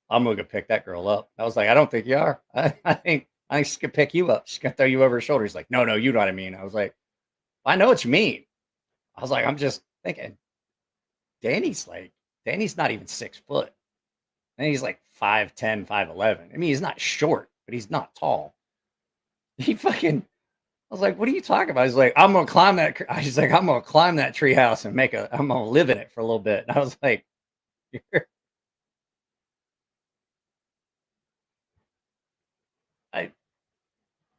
I'm going to go pick that girl up. I was like, I don't think you are. I think she could pick you up. She's going to throw you over her shoulder. He's like, no, you know what I mean. I was like, I know what you mean. I was like, I'm just thinking, Danny's not even 6 foot. And he's like 5'10", 5'11". I mean, he's not short, but he's not tall. He fucking, I was like, what are you talking about? He's like, I'm going to climb that. He's like, I'm going to climb that tree house and I'm going to live in it for a little bit. And I was like,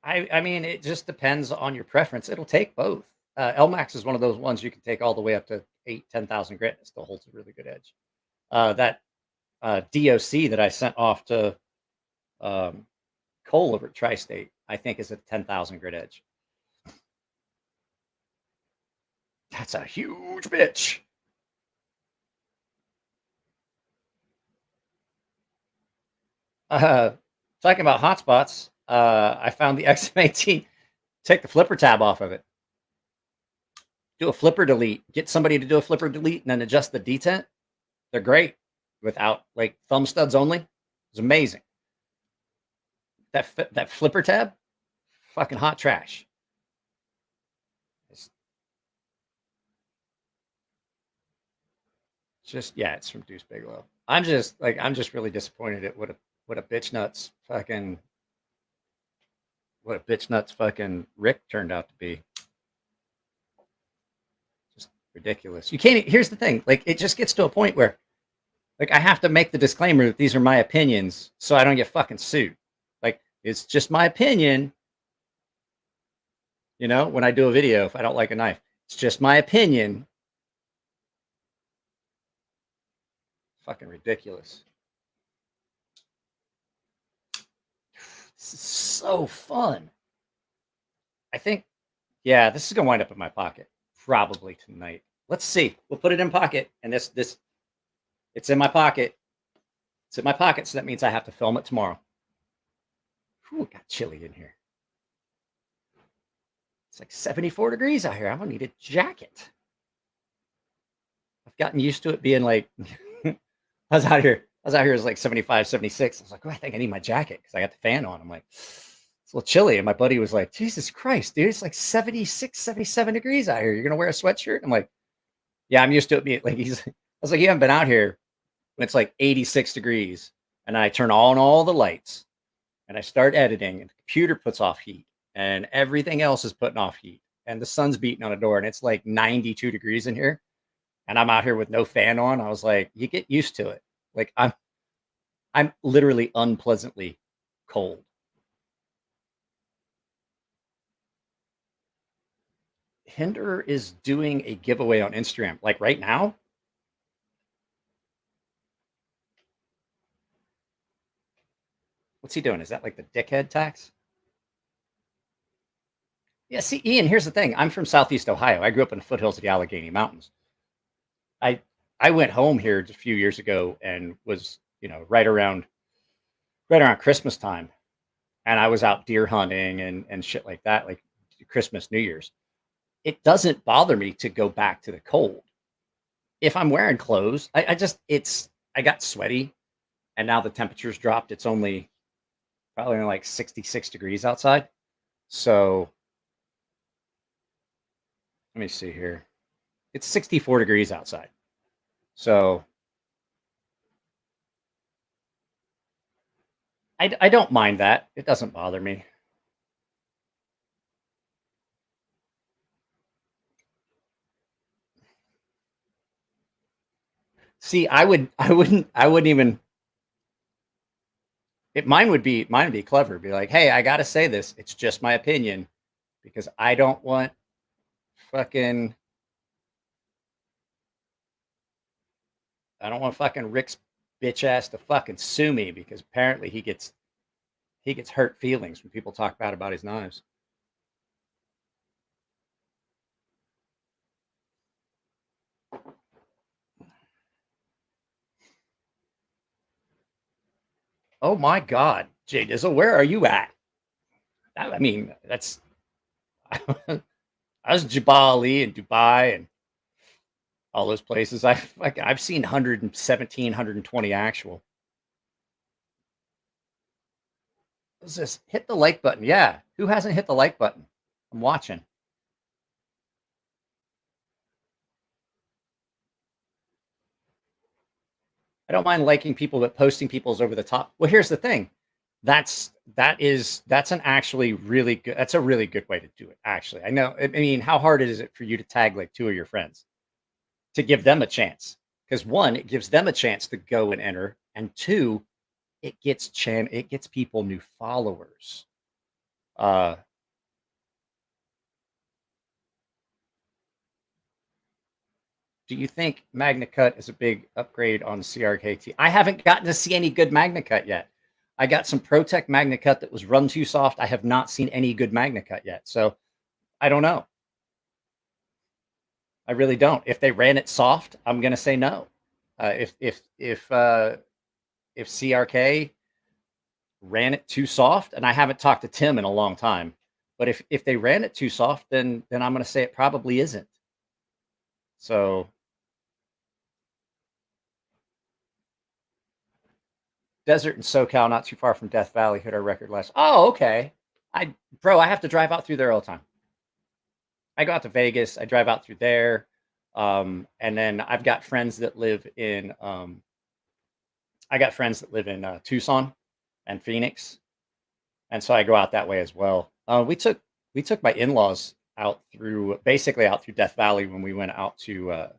I mean, it just depends on your preference. It'll take both. LMAX is one of those ones you can take all the way up to 10,000 grit. It still holds a really good edge. That DOC that I sent off to Cole over at Tri-State, I think is a 10,000 grit edge. That's a huge bitch. Talking about hotspots, I found the XM18. Take the flipper tab off of it. Do a flipper delete. Get somebody to do a flipper delete and then adjust the detent. They're great without like thumb studs only. It's amazing. That flipper tab, fucking hot trash. It's just, yeah, it's from Deuce Bigelow. I'm just really disappointed at what a bitch nuts fucking Rick turned out to be. Just ridiculous. You can't. Here's the thing. Like, it just gets to a point where, like, I have to make the disclaimer that these are my opinions, so I don't get fucking sued. Like, it's just my opinion. You know, when I do a video, if I don't like a knife, it's just my opinion. Fucking ridiculous. This is so fun. I think, yeah, this is gonna wind up in my pocket probably tonight. Let's see. We'll put it in pocket, and it's in my pocket. It's in my pocket, so that means I have to film it tomorrow. Whew, it got chilly in here. It's like 74 degrees out here. I'm gonna need a jacket. I've gotten used to it being like, I was out here, it's like 75, 76. I was like, oh, I think I need my jacket because I got the fan on. I'm like, it's a little chilly. And my buddy was like, Jesus Christ, dude, it's like 76, 77 degrees out here. You're gonna wear a sweatshirt? I'm like, yeah, I'm used to it. Like, I was like, you haven't been out here when it's like 86 degrees. And I turn on all the lights and I start editing, and the computer puts off heat and everything else is putting off heat. And the sun's beating on the door and it's like 92 degrees in here. And I'm out here with no fan on. I was like, you get used to it. Like, I'm literally unpleasantly cold. Hinder is doing a giveaway on Instagram, like right now. What's he doing? Is that like the dickhead tax? Yeah, see, Ian, here's the thing. I'm from Southeast Ohio. I grew up in the foothills of the Allegheny Mountains. I went home here a few years ago and was, you know, right around Christmas time. And I was out deer hunting and shit like that, like Christmas, New Year's. It doesn't bother me to go back to the cold. If I'm wearing clothes, I got sweaty and now the temperature's dropped. It's only probably like 66 degrees outside. So let me see here. It's 64 degrees outside. So I don't mind that. It doesn't bother me. See, I wouldn't even. Mine would be clever. Be like, hey, I gotta say this. It's just my opinion, because I don't want fucking Rick's bitch ass to fucking sue me, because apparently he gets hurt feelings when people talk bad about his knives. Oh my God, Jay Dizzle, where are you at? I mean, that's I was in Jabal Ali and Dubai and all those places. I've seen 117, 120 actual. What's this? Hit the like button. Yeah. Who hasn't hit the like button? I'm watching. I don't mind liking people, but posting people's over the top. Well, here's the thing. That's an actually really good. That's a really good way to do it. Actually, I know. I mean, how hard is it for you to tag like 2 of your friends to give them a chance? Because 1, it gives them a chance to go and enter, and 2, it gets people new followers. Do you think Magna Cut is a big upgrade on CRKT? I haven't gotten to see any good Magna Cut yet. I got some ProTech Magna Cut that was run too soft. I have not seen any good Magna Cut yet. So I don't know. I really don't. If they ran it soft, I'm going to say no. If CRK ran it too soft, and I haven't talked to Tim in a long time, but if they ran it too soft, then I'm going to say it probably isn't. So Desert and SoCal, not too far from Death Valley, hit our record last. Oh, okay. I have to drive out through there all the time. I go out to Vegas. I drive out through there. And then I've got friends that live in Tucson and Phoenix. And so I go out that way as well. We took my in-laws out through Death Valley when we went out to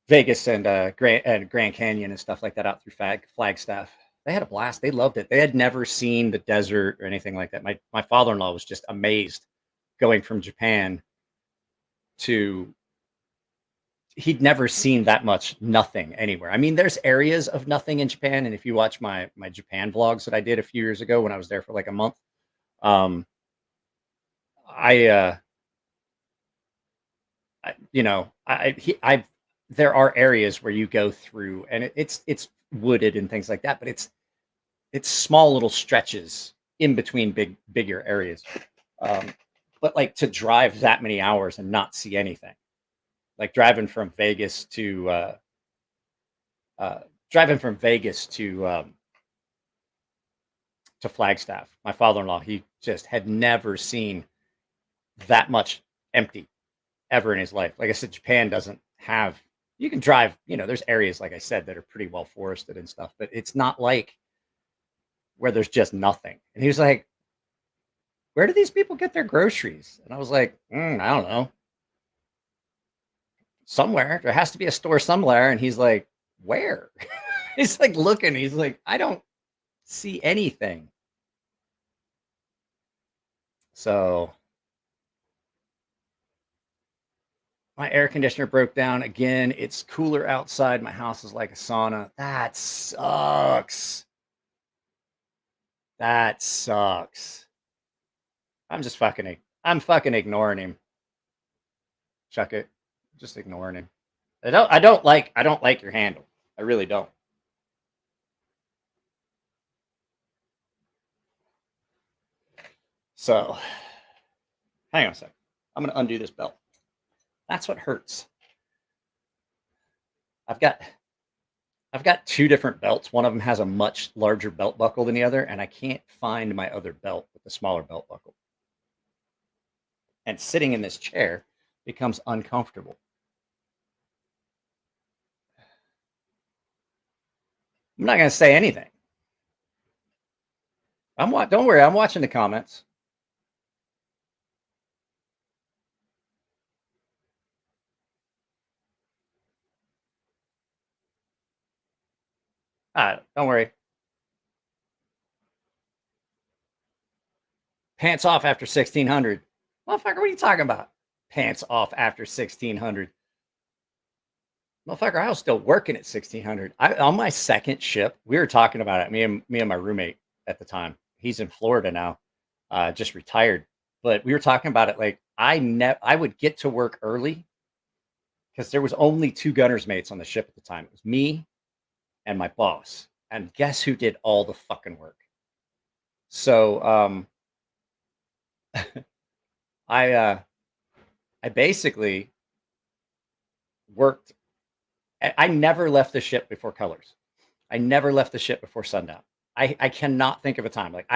Vegas and Grand Canyon and stuff like that, out through Flagstaff. They had a blast. They loved it. They had never seen the desert or anything like that. My father-in-law was just amazed going from Japan to, he'd never seen that much nothing anywhere. I mean, there's areas of nothing in Japan. And if you watch my Japan vlogs that I did a few years ago when I was there for like a month, there are areas where you go through and it's wooded and things like that, but it's small little stretches in between bigger areas. But like to drive that many hours and not see anything, like driving from Vegas to Flagstaff. My father-in-law, he just had never seen that much empty ever in his life. Like I said, Japan doesn't have, you can drive, there's areas, like I said, that are pretty well forested and stuff, but it's not like where there's just nothing. And he was like, where do these people get their groceries? And I was like, I don't know. Somewhere. There has to be a store somewhere. And he's like, where? He's like looking. He's like, I don't see anything. So my air conditioner broke down again. It's cooler outside. My house is like a sauna. That sucks. That sucks. I'm fucking ignoring him. Chuck it. Just ignoring him. I don't like your handle. I really don't. So hang on a sec. I'm gonna undo this belt. That's what hurts. I've got 2 different belts. One of them has a much larger belt buckle than the other, and I can't find my other belt with the smaller belt buckle. And sitting in this chair becomes uncomfortable. I'm not going to say anything. Don't worry, I'm watching the comments. Don't worry. Pants off after 1600. Motherfucker, what are you talking about? Pants off after 1600. Motherfucker, I was still working at 1600. On my second ship, we were talking about it. Me and my roommate at the time. He's in Florida now, just retired. But we were talking about it like I would get to work early because there was only 2 gunner's mates on the ship at the time. It was me and my boss. And guess who did all the fucking work? So I basically worked. I never left the ship before colors. I never left the ship before sundown. I cannot think of a time. Like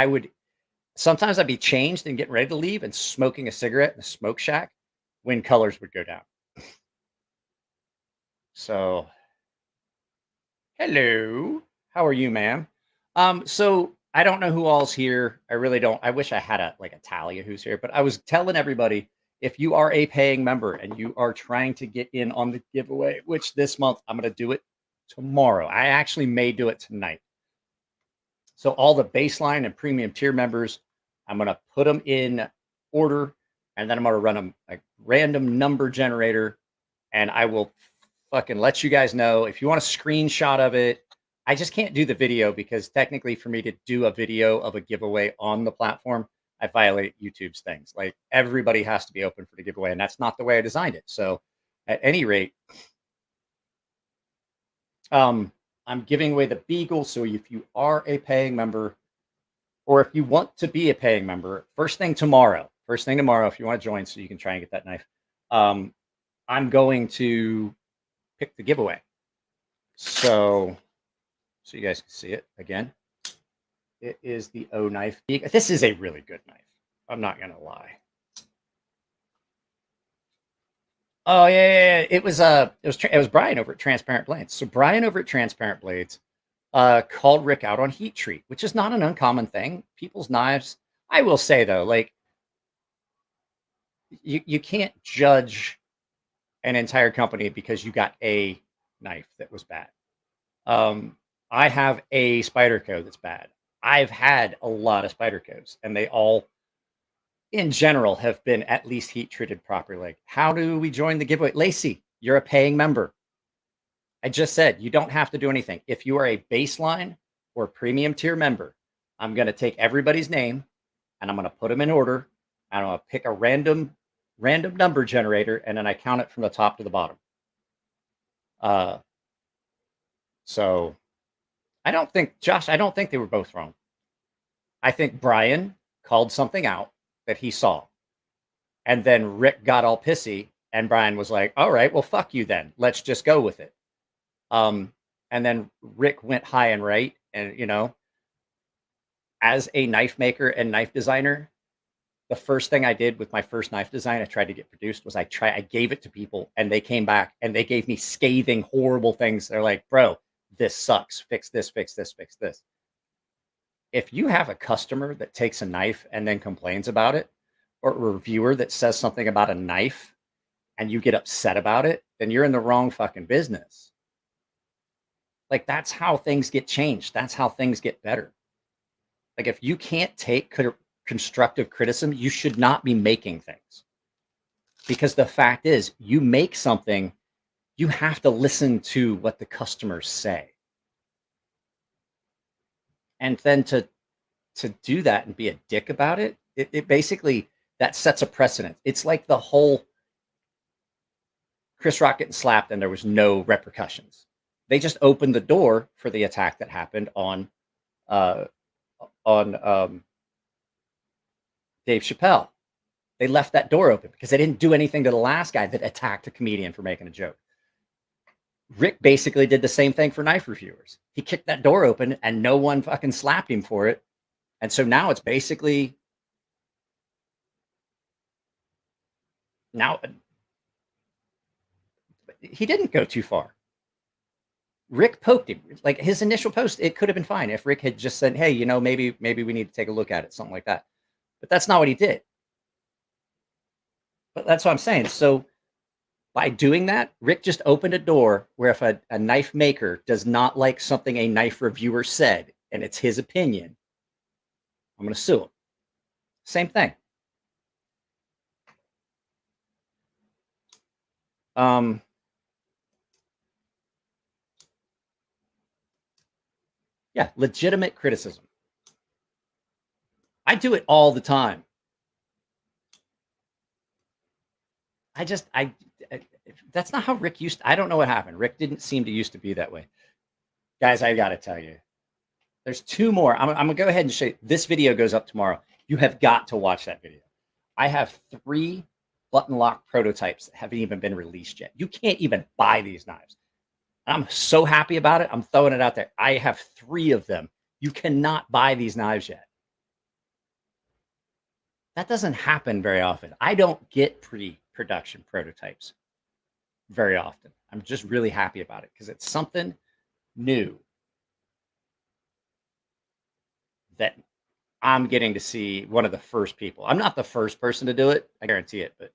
sometimes I'd be changed and getting ready to leave and smoking a cigarette in a smoke shack when colors would go down. So Hello. How are you, ma'am? So I don't know who all's here. I really don't. I wish I had a tally of who's here, but I was telling everybody, if you are a paying member and you are trying to get in on the giveaway, which this month I'm going to do it tomorrow. I actually may do it tonight. So all the baseline and premium tier members, I'm going to put them in order, and then I'm going to run a random number generator, and I will fucking let you guys know if you want a screenshot of it. I just can't do the video because technically for me to do a video of a giveaway on the platform, I violate YouTube's things. Like everybody has to be open for the giveaway, and that's not the way I designed it. So at any rate, I'm giving away the Beagle. So if you are a paying member, or if you want to be a paying member, first thing tomorrow, if you want to join so you can try and get that knife, I'm going to pick the giveaway. So you guys can see it again. It is the O knife. This is a really good knife. I'm not going to lie. Oh yeah. It was Brian over at Transparent Blades. So Brian over at Transparent Blades called Rick out on heat treat, which is not an uncommon thing. People's knives. I will say though, like you can't judge an entire company because you got a knife that was bad. I have a Spyderco that's bad. I've had a lot of Spydercos, and they all, in general, have been at least heat treated properly. Like, how do we join the giveaway? Lacey, you're a paying member. I just said you don't have to do anything. If you are a baseline or premium tier member, I'm going to take everybody's name and I'm going to put them in order. And I'm going to pick a random number generator, and then I count it from the top to the bottom. So I don't think, Josh, I don't think they were both wrong. I think Brian called something out that he saw. And then Rick got all pissy, and Brian was like, all right, well, fuck you then. Let's just go with it. And then Rick went high and right. And, you know, as a knife maker and knife designer, the first thing I did with my first knife design I tried to get produced was I gave it to people, and they came back and they gave me scathing, horrible things. They're like, bro, this sucks. Fix this, fix this, fix this. If you have a customer that takes a knife and then complains about it, or a reviewer that says something about a knife and you get upset about it, then you're in the wrong fucking business. Like, that's how things get changed. That's how things get better. Like, if you can't take constructive criticism, you should not be making things. Because the fact is, you make something, you have to listen to what the customers say. And then to do that and be a dick about it, it basically, that sets a precedent. It's like the whole Chris Rock getting slapped and there was no repercussions. They just opened the door for the attack that happened on Dave Chappelle. They left that door open because they didn't do anything to the last guy that attacked a comedian for making a joke. Rick basically did the same thing for knife reviewers. He kicked that door open and no one fucking slapped him for it. And so now it's basically, now he didn't go too far. Rick poked him. Like, his initial post, it could have been fine if Rick had just said, hey, you know, maybe we need to take a look at it, something like that. But that's not what he did. But that's what I'm saying. So by doing that, Rick just opened a door where if a knife maker does not like something a knife reviewer said, and it's his opinion, I'm going to sue him. Same thing. Yeah, legitimate criticism. I do it all the time. That's not how Rick used to. I don't know what happened. Rick didn't seem to used to be that way. Guys, I got to tell you, there's two more. I'm going to go ahead and show you. This video goes up tomorrow. You have got to watch that video. I have 3 button lock prototypes that haven't even been released yet. You can't even buy these knives. I'm so happy about it. I'm throwing it out there. I have 3 of them. You cannot buy these knives yet. That doesn't happen very often. I don't get pre-production prototypes very often. I'm just really happy about it because it's something knew that I'm getting to see one of the first people. I'm not the first person to do it. I guarantee it, but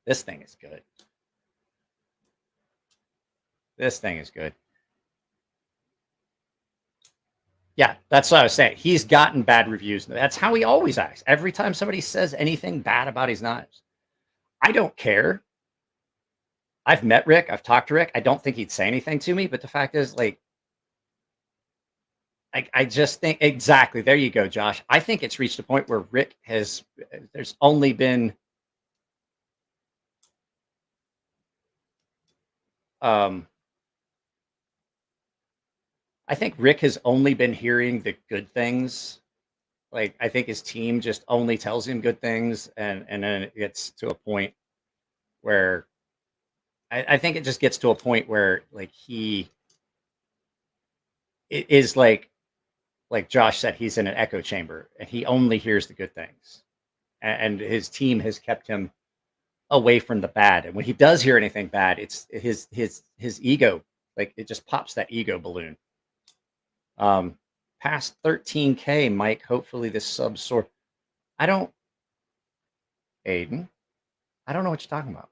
this thing is good. This thing is good. Yeah, that's what I was saying. He's gotten bad reviews. That's how he always acts. Every time somebody says anything bad about his knives, I don't care. I've met Rick. I've talked to Rick. I don't think he'd say anything to me, but the fact is, like, I just think exactly. There you go, Josh. I think it's reached a point where Rick has. There's only been. I think Rick has only been hearing the good things. Like, I think his team just only tells him good things, and then it gets to a point where I think it just gets to a point where, like, it is like Josh said, he's in an echo chamber and he only hears the good things, and his team has kept him away from the bad. And when he does hear anything bad, it's his ego, like, it just pops that ego balloon. Past 13K, Mike. Hopefully this sub sort. Aiden, I don't know what you're talking about.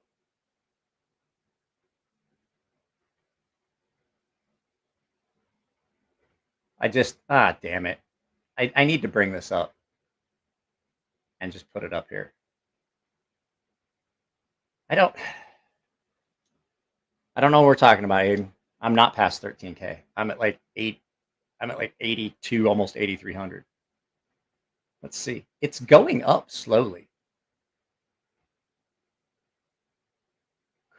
I just, damn it. I need to bring this up and just put it up here. I don't know what we're talking about, Aiden. I'm not past 13K. I'm at like 82, almost 8,300. Let's see. It's going up slowly.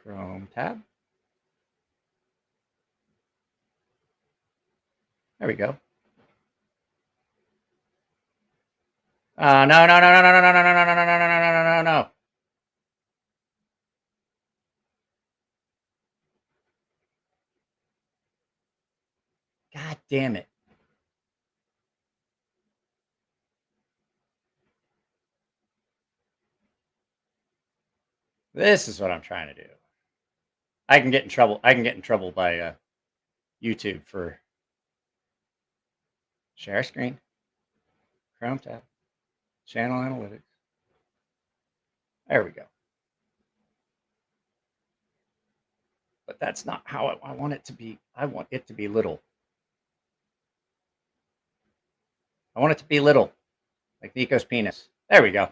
Chrome tab. There we go. No. God damn it. This is what I'm trying to do. I can get in trouble. By YouTube for share screen, Chrome tab, channel analytics. There we go. But that's not how I want it to be. I want it to be little. I want it to be little, like Nico's penis. There we go.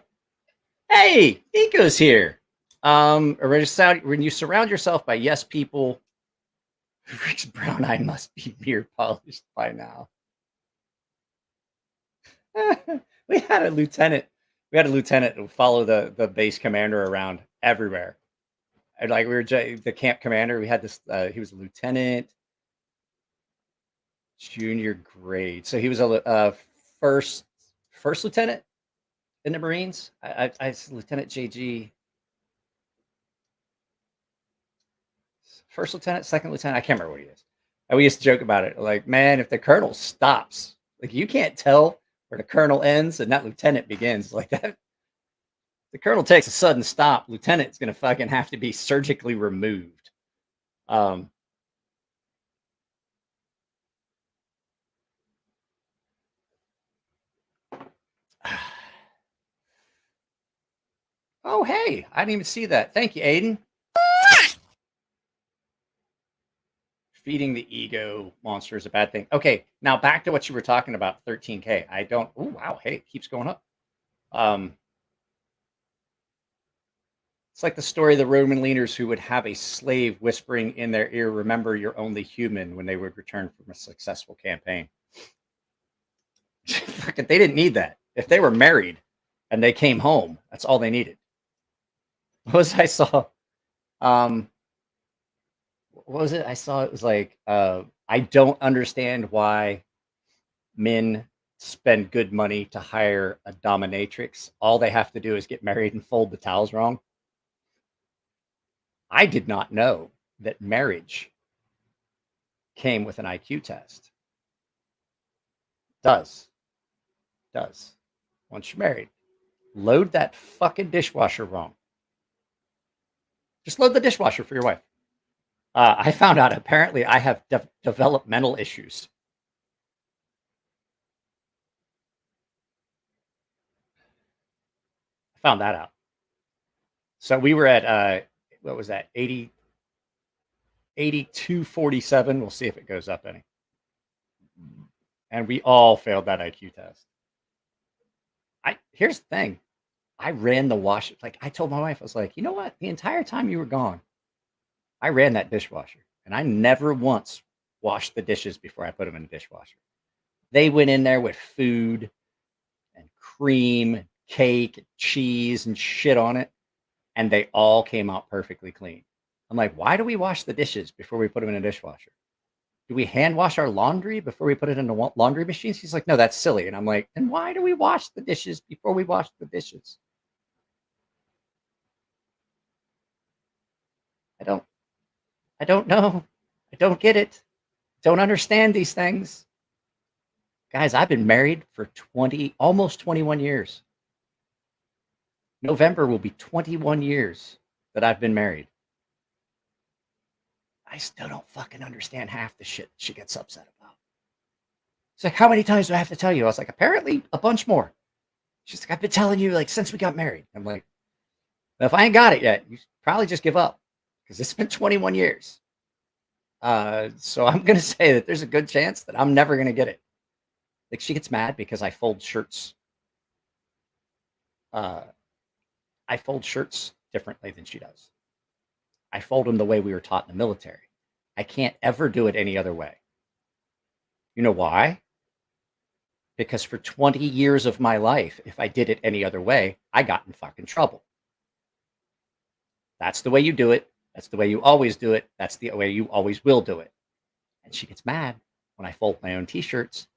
Hey, Nico's here. When you surround yourself by yes people, Rick's brown eye must be beer polished by now. We had a lieutenant who follow the base commander around everywhere. And like, we were the camp commander. We had this. He was a lieutenant, junior grade. So he was a first lieutenant in the Marines. I Lieutenant JG. First lieutenant, second lieutenant. I can't remember what he is. And we used to joke about it. Like, man, if the colonel stops, like, you can't tell where the colonel ends and that lieutenant begins. Like that. The colonel takes a sudden stop, lieutenant's going to fucking have to be surgically removed. Oh, hey, I didn't even see that. Thank you, Aiden. Feeding the ego monster is a bad thing. Okay, now back to what you were talking about, 13K. I don't. Oh, wow. Hey, it keeps going up. It's like the story of the Roman leaders who would have a slave whispering in their ear, "Remember, you're only human," when they would return from a successful campaign. They didn't need that. If they were married and they came home, that's all they needed. What was I saw? What was it? I saw it was like, I don't understand why men spend good money to hire a dominatrix. All they have to do is get married and fold the towels wrong. I did not know that marriage came with an IQ test. Does. Once you're married. Load that fucking dishwasher wrong. Just load the dishwasher for your wife. I found out apparently I have developmental issues. I found that out. So we were at, what was that, 8247. We'll see if it goes up any. And we all failed that IQ test. Here's the thing. I ran the washer. Like I told my wife, I was like, you know what? The entire time you were gone, I ran that dishwasher. And I never once washed the dishes before I put them in the dishwasher. They went in there with food and cream, cake, cheese, and shit on it. And they all came out perfectly clean. I'm like, why do we wash the dishes before we put them in a dishwasher? Do we hand wash our laundry before we put it in the laundry machine? He's like, no, that's silly. And I'm like, then why do we wash the dishes before we wash the dishes? I don't know. I don't get it. Don't understand these things. Guys, I've been married for almost 21 years. November will be 21 years that I've been married. I still don't fucking understand half the shit she gets upset about. She's like, how many times do I have to tell you? I was like, apparently a bunch more. She's like, I've been telling you like since we got married. I'm like, well, if I ain't got it yet, you probably just give up because it's been 21 years. So I'm going to say that there's a good chance that I'm never going to get it. Like she gets mad because I fold shirts. I fold shirts differently than she does. I fold them the way we were taught in the military. I can't ever do it any other way. You know why? Because for 20 years of my life, if I did it any other way, I got in fucking trouble. That's the way you do it. That's the way you always do it. That's the way you always will do it. And she gets mad when I fold my own t-shirts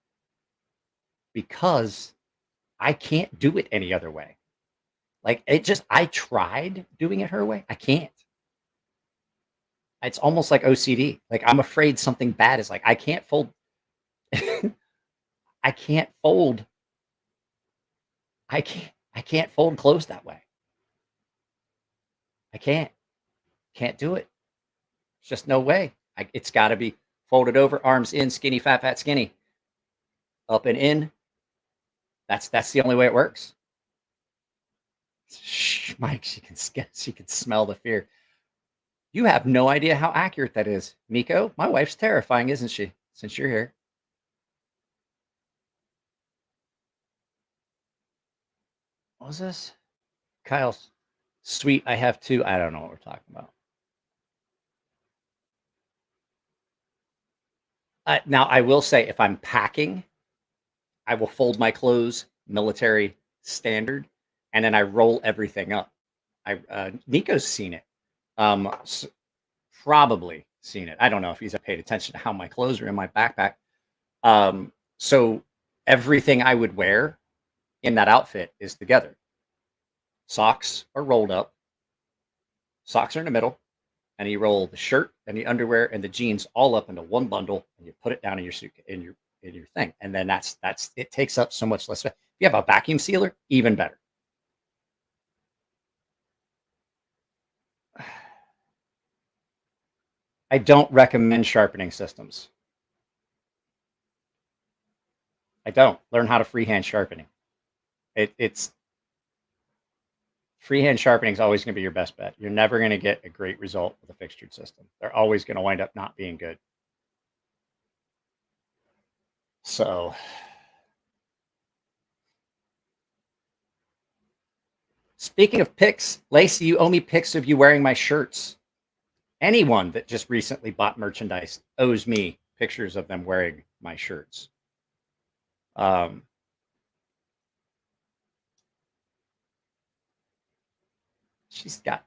because I can't do it any other way. Like I tried doing it her way. I can't. It's almost like OCD. Like I'm afraid something bad is like, I can't fold. I can't fold. I can't fold clothes that way. I can't do it. It's just no way. It's got to be folded over, arms in, skinny, fat, fat, skinny, up and in. That's the only way it works. Shh, Mike, she can smell the fear. You have no idea how accurate that is. Miko, my wife's terrifying, isn't she? Since you're here. What was this? Kyle's sweet. I have two. I don't know what we're talking about. Now, I will say if I'm packing, I will fold my clothes military standard, and then I roll everything up. Nico's seen it. Probably seen it. I don't know if he's paid attention to how my clothes are in my backpack. So everything I would wear in that outfit is together. Socks are rolled up. Socks are in the middle, and you roll the shirt and the underwear and the jeans all up into one bundle, and you put it down in your suitcase in your thing. And then that's it. Takes up so much less space. If you have a vacuum sealer, even better. I don't recommend sharpening systems. I don't. Learn how to freehand sharpening. It's freehand sharpening is always going to be your best bet. You're never going to get a great result with a fixtured system. They're always going to wind up not being good. So, speaking of pics, Lacey, you owe me pics of you wearing my shirts. Anyone that just recently bought merchandise owes me pictures of them wearing my shirts. She's got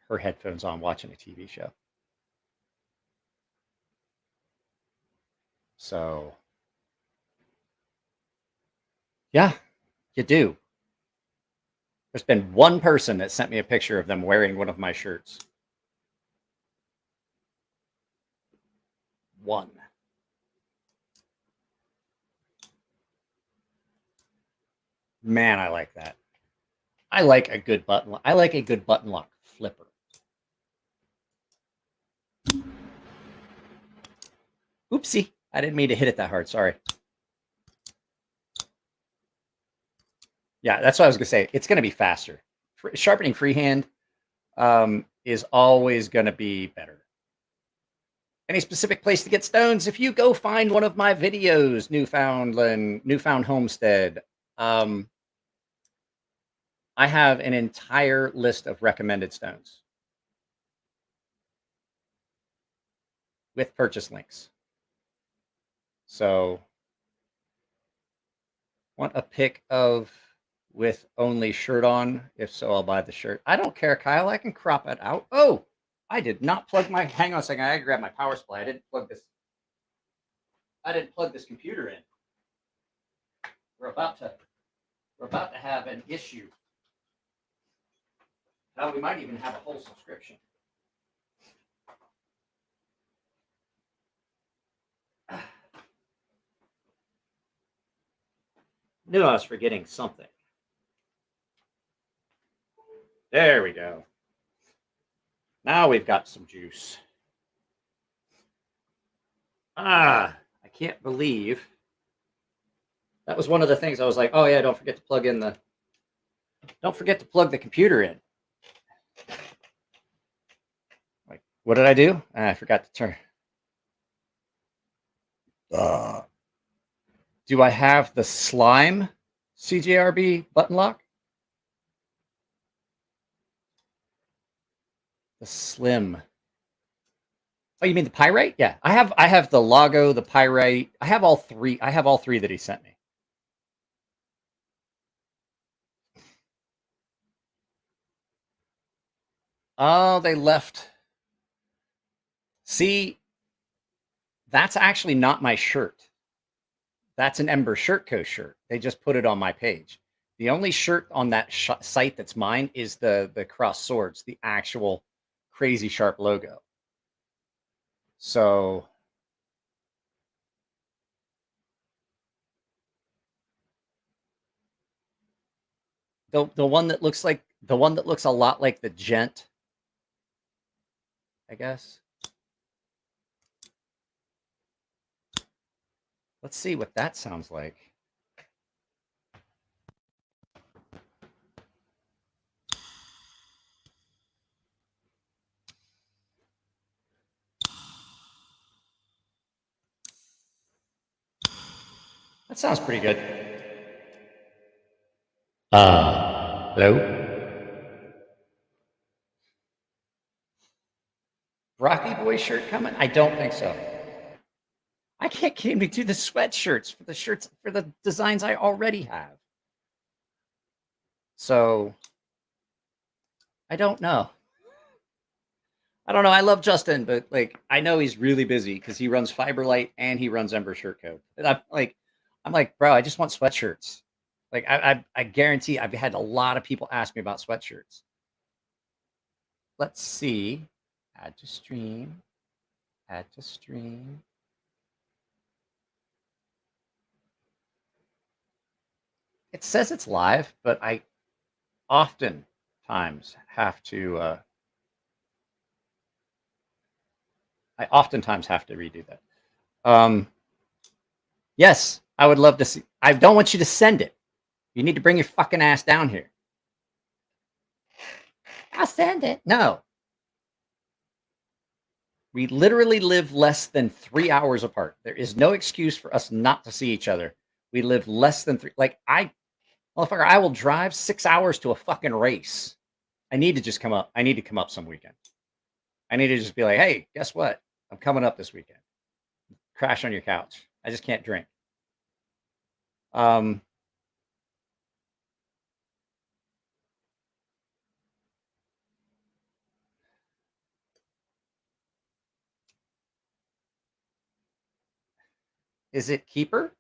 her headphones on watching a TV show. So, yeah, you do. There's been one person that sent me a picture of them wearing one of my shirts. One. Man, I like that. I like a good button lock. I like a good button lock flipper. Oopsie. I didn't mean to hit it that hard. Sorry. Yeah, that's what I was going to say. It's going to be faster. Sharpening freehand is always going to be better. Any specific place to get stones? If you go find one of my videos, Newfound Homestead, I have an entire list of recommended stones with purchase links. So, want a pic of with only shirt on? If so, I'll buy the shirt. I don't care, Kyle. I can crop it out. Oh, I did not plug my. Hang on a second. I gotta grab my power supply. I didn't plug this computer in. We're about to have an issue. Now we might even have a whole subscription. Knew I was forgetting something. There we go. Now we've got some juice. I can't believe that was one of the things I was like, oh yeah, don't forget to plug the computer in. Like, what did I do? I forgot to turn. Do I have the slime CJRB button lock? The slim. Oh, you mean the pyrite? Yeah, I have the Lago, the pyrite. I have all three. I have all three that he sent me. Oh, they left. See, that's actually not my shirt. That's an Ember Shirt Co. shirt. They just put it on my page. The only shirt on that site that's mine is the cross swords, the actual CrazySharp logo. So the one that looks a lot like the Gent, I guess. Let's see what that sounds like. That sounds pretty good. Hello? Rocky Boy shirt coming? I don't think so. I can't get him to do the sweatshirts for the designs I already have. So I don't know. I love Justin, but like I know he's really busy because he runs Fiberlight and he runs Ember Shirt Co. And I'm like, bro, I just want sweatshirts. Like I guarantee I've had a lot of people ask me about sweatshirts. Let's see. Add to stream. Add to stream. It says it's live, but I oftentimes have to redo that. Yes, I would love to see. I don't want you to send it. You need to bring your fucking ass down here. I'll send it. No. We literally live less than 3 hours apart. There is no excuse for us not to see each other. We live less than 3. Like, motherfucker, I will drive 6 hours to a fucking race. I need to just come up. I need to come up some weekend. I need to just be like, hey, guess what? I'm coming up this weekend. Crash on your couch. I just can't drink. Is it Keeper?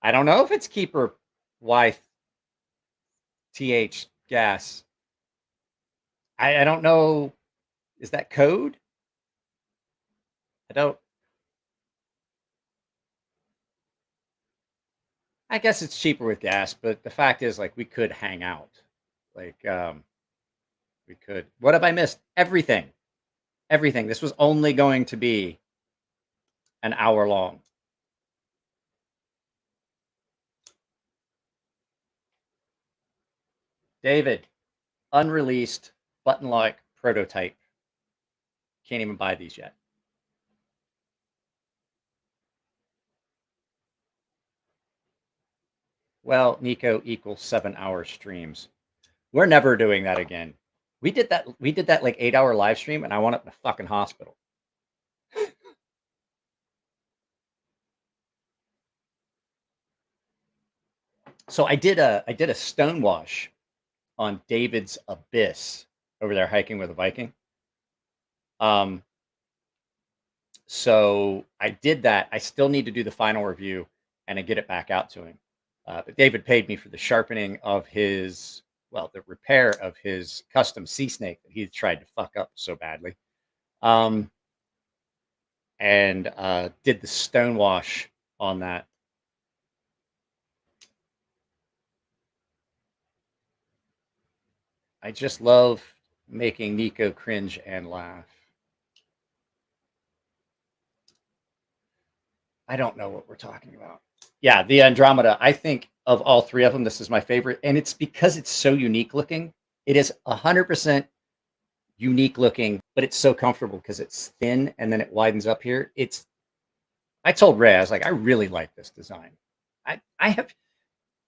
I don't know if it's Keeper. Wife. TH gas. I don't know. Is that code? I I guess it's cheaper with gas, but the fact is, like, we could hang out. Like, we could. What have I missed? Everything. Everything. This was only going to be an hour long. David, unreleased button lock prototype. Can't even buy these yet. Well, Nico equals 7-hour streams. We're never doing that again. We did that like 8-hour live stream, and I wound up in a fucking hospital. So I did a stonewash on David's Abyss over there hiking with a Viking. So I did that. I still need to do the final review and I get it back out to him. But David paid me for the sharpening of his, well, the repair of his custom sea snake that he tried to fuck up so badly. And did the stonewash on that. I just love making Nico cringe and laugh. I don't know what we're talking about. Yeah, the Andromeda. I think of all three of them, this is my favorite. And it's because it's so unique looking. It is 100% unique looking, but it's so comfortable because it's thin and then it widens up here. I told Ray, I was like, I really like this design. I have,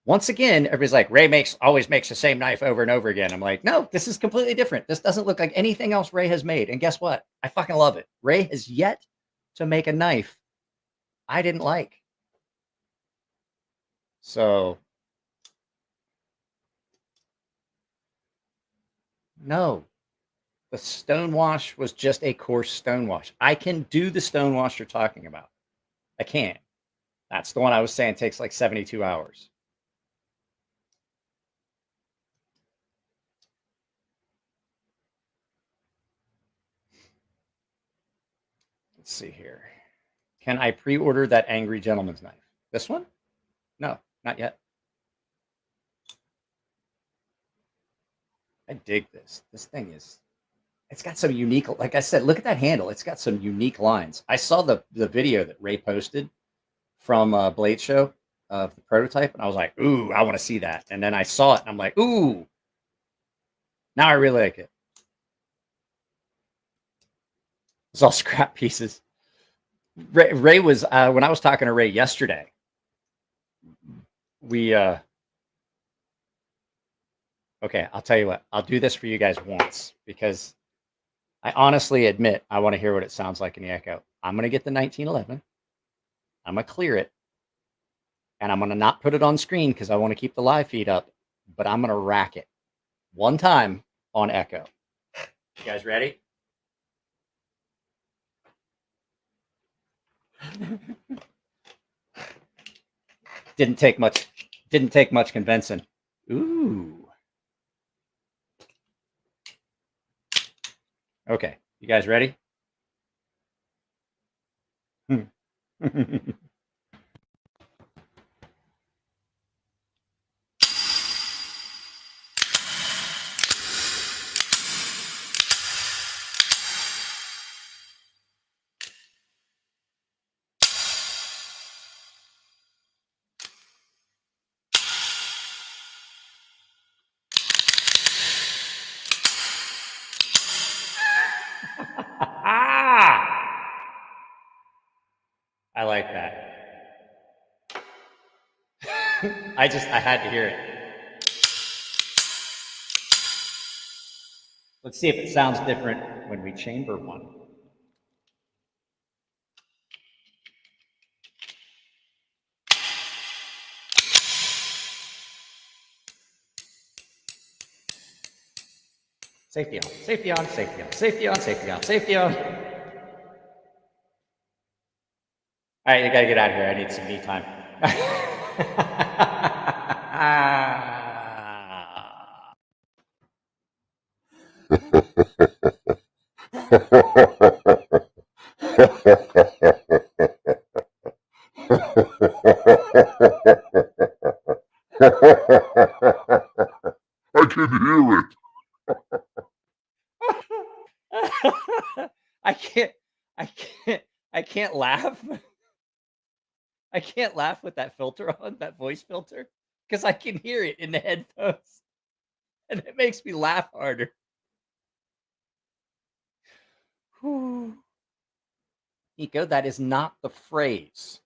once again, everybody's like, Ray always makes the same knife over and over again. I'm like, no, this is completely different. This doesn't look like anything else Ray has made. And guess what? I fucking love it. Ray has yet to make a knife I didn't like. So, no, the stonewash was just a coarse stonewash. I can do the stonewash you're talking about. I can. That's the one I was saying takes like 72 hours. Let's see here. Can I pre-order that Angry Gentleman's knife? This one? No, not yet. I dig this. This thing is, it's got some unique, like I said, look at that handle. It's got some unique lines. I saw the video that Ray posted from Blade Show of the prototype, and I was like, ooh, I want to see that. And then I saw it, and I'm like, ooh, now I really like it. It's all scrap pieces. Ray was, when I was talking to Ray yesterday, okay, I'll tell you what, I'll do this for you guys once because I honestly admit I want to hear what it sounds like in the Echo. I'm going to get the 1911. I'm going to clear it. And I'm going to not put it on screen because I want to keep the live feed up, but I'm going to rack it one time on Echo. You guys ready? Didn't take much convincing. Ooh. Okay, you guys ready? I like that. I had to hear it. Let's see if it sounds different when we chamber one. Safety on, safety on, safety on, safety on, safety on, safety on. All right, you gotta get out of here. I need some me time. can't laugh. I can't laugh with that filter on, that voice filter, because I can hear it in the headphones. And it makes me laugh harder. Whew. Nico, that is not the phrase.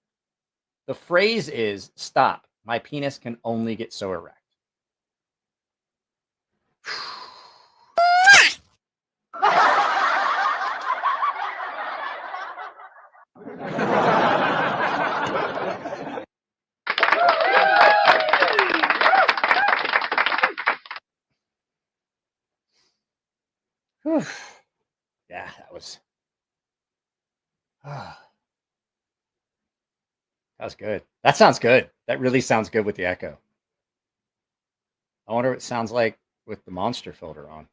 The phrase is, stop. My penis can only get so erect. Whew. Yeah, that was... that was good. That sounds good. That really sounds good with the echo. I wonder what it sounds like with the monster filter on.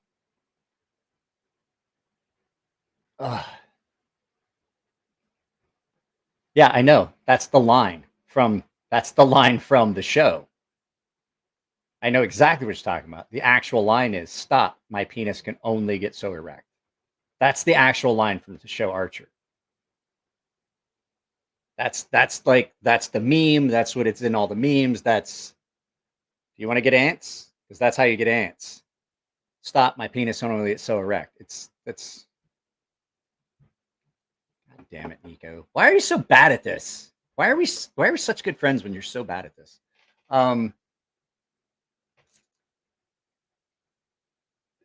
Yeah, I know. That's the line from the show. I know exactly what you're talking about. The actual line is, stop, my penis can only get so erect. That's the actual line from the show Archer. That's the meme. That's what it's in all the memes. That's, you want to get ants? Because that's how you get ants. Stop, my penis can only get so erect. God damn it, Nico. Why are you so bad at this? Why are we such good friends when you're so bad at this?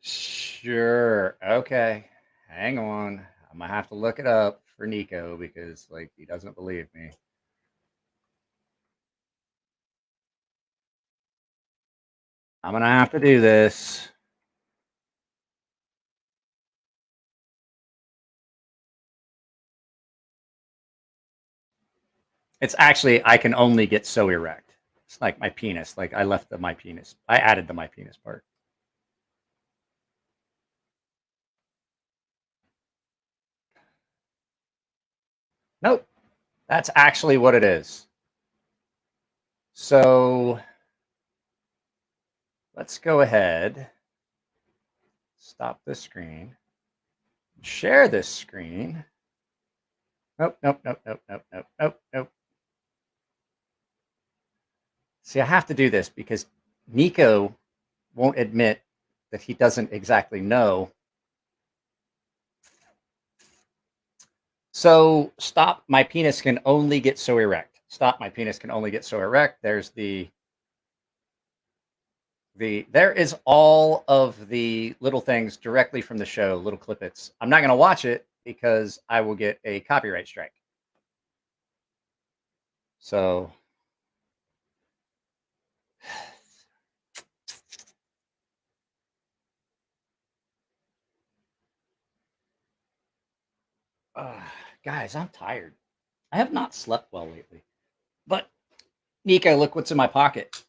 Sure. Okay. Hang on. I'm gonna have to look it up for Nico because like he doesn't believe me. I'm gonna have to do this. It's actually, I can only get so erect. It's like my penis. Like I left my penis. I added the my penis part. Nope. That's actually what it is. So let's go ahead. Stop this screen. Share this screen. Nope. See, I have to do this because Nico won't admit that he doesn't exactly know. So stop, my penis can only get so erect. Stop, my penis can only get so erect. There's there is all of the little things directly from the show, little clippets. I'm not going to watch it because I will get a copyright strike. So guys, I'm tired. I have not slept well lately. But Nico, look what's in my pocket.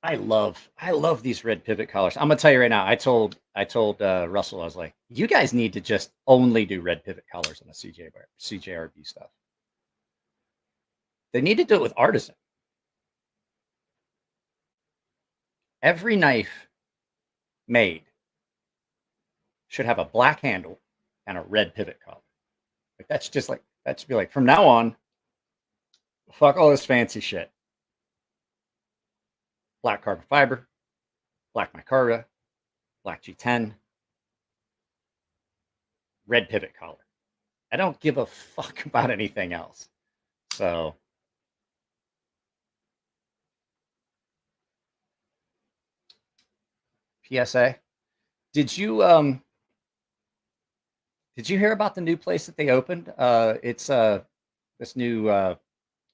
I love these red pivot collars. I'm gonna tell you right now. I told Russell, I was like, you guys need to just only do red pivot collars on the CJRB stuff. They need to do it with artisan. Every knife made should have a black handle and a red pivot collar. Like that's just like, that should be like, from now on, fuck all this fancy shit. Black carbon fiber, black micarta, black G10, red pivot collar. I don't give a fuck about anything else. So PSA, did you hear about the new place that they opened? It's this new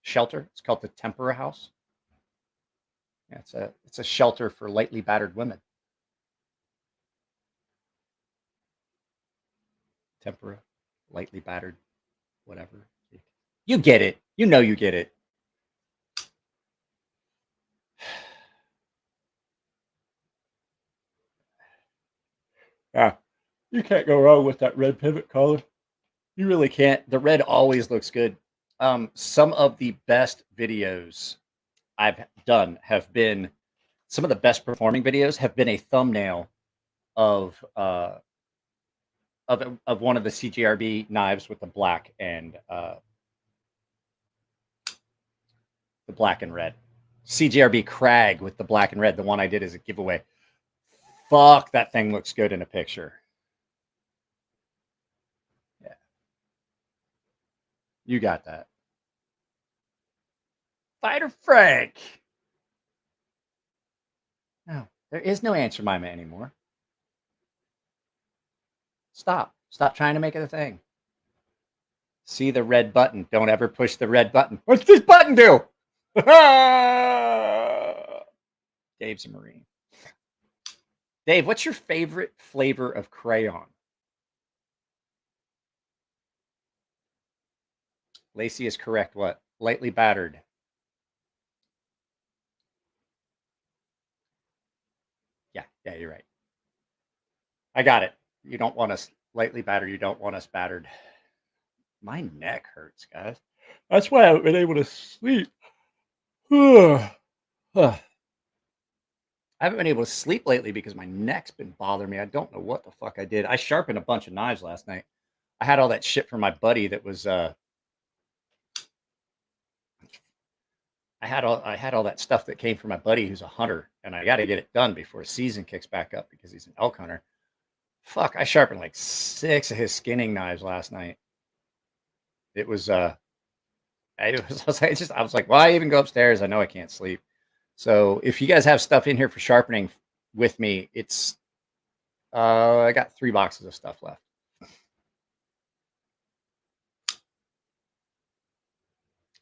shelter. It's called the Tempera House. Yeah, it's a shelter for lightly battered women. Tempera, lightly battered, whatever. You get it. You know you get it. Yeah, you can't go wrong with that red pivot collar. You really can't. The red always looks good. Some of the best videos I've done have been some of the best performing videos have been a thumbnail of one of the CGRB knives with the black and red. CGRB Crag with the black and red. The one I did as a giveaway. Fuck, that thing looks good in a picture. Yeah. You got that. Fighter Frank. No, there is no Answer Mima anymore. Stop. Stop trying to make it a thing. See the red button. Don't ever push the red button. What's this button do? Dave's a Marine. Dave, what's your favorite flavor of crayon? Lacey is correct. What? Lightly battered. Yeah, you're right. I got it. You don't want us lightly battered. You don't want us battered. My neck hurts, guys. That's why I haven't been able to sleep. I haven't been able to sleep lately because my neck's been bothering me. I don't know what the fuck I did. I sharpened a bunch of knives last night. I had all that shit from my buddy that was I had all that stuff that came from my buddy who's a hunter, and I got to get it done before season kicks back up because he's an elk hunter. Fuck, I sharpened like 6 of his skinning knives last night. It was I was like, why even go upstairs? I know I can't sleep. So if you guys have stuff in here for sharpening with me, it's I got 3 boxes of stuff left.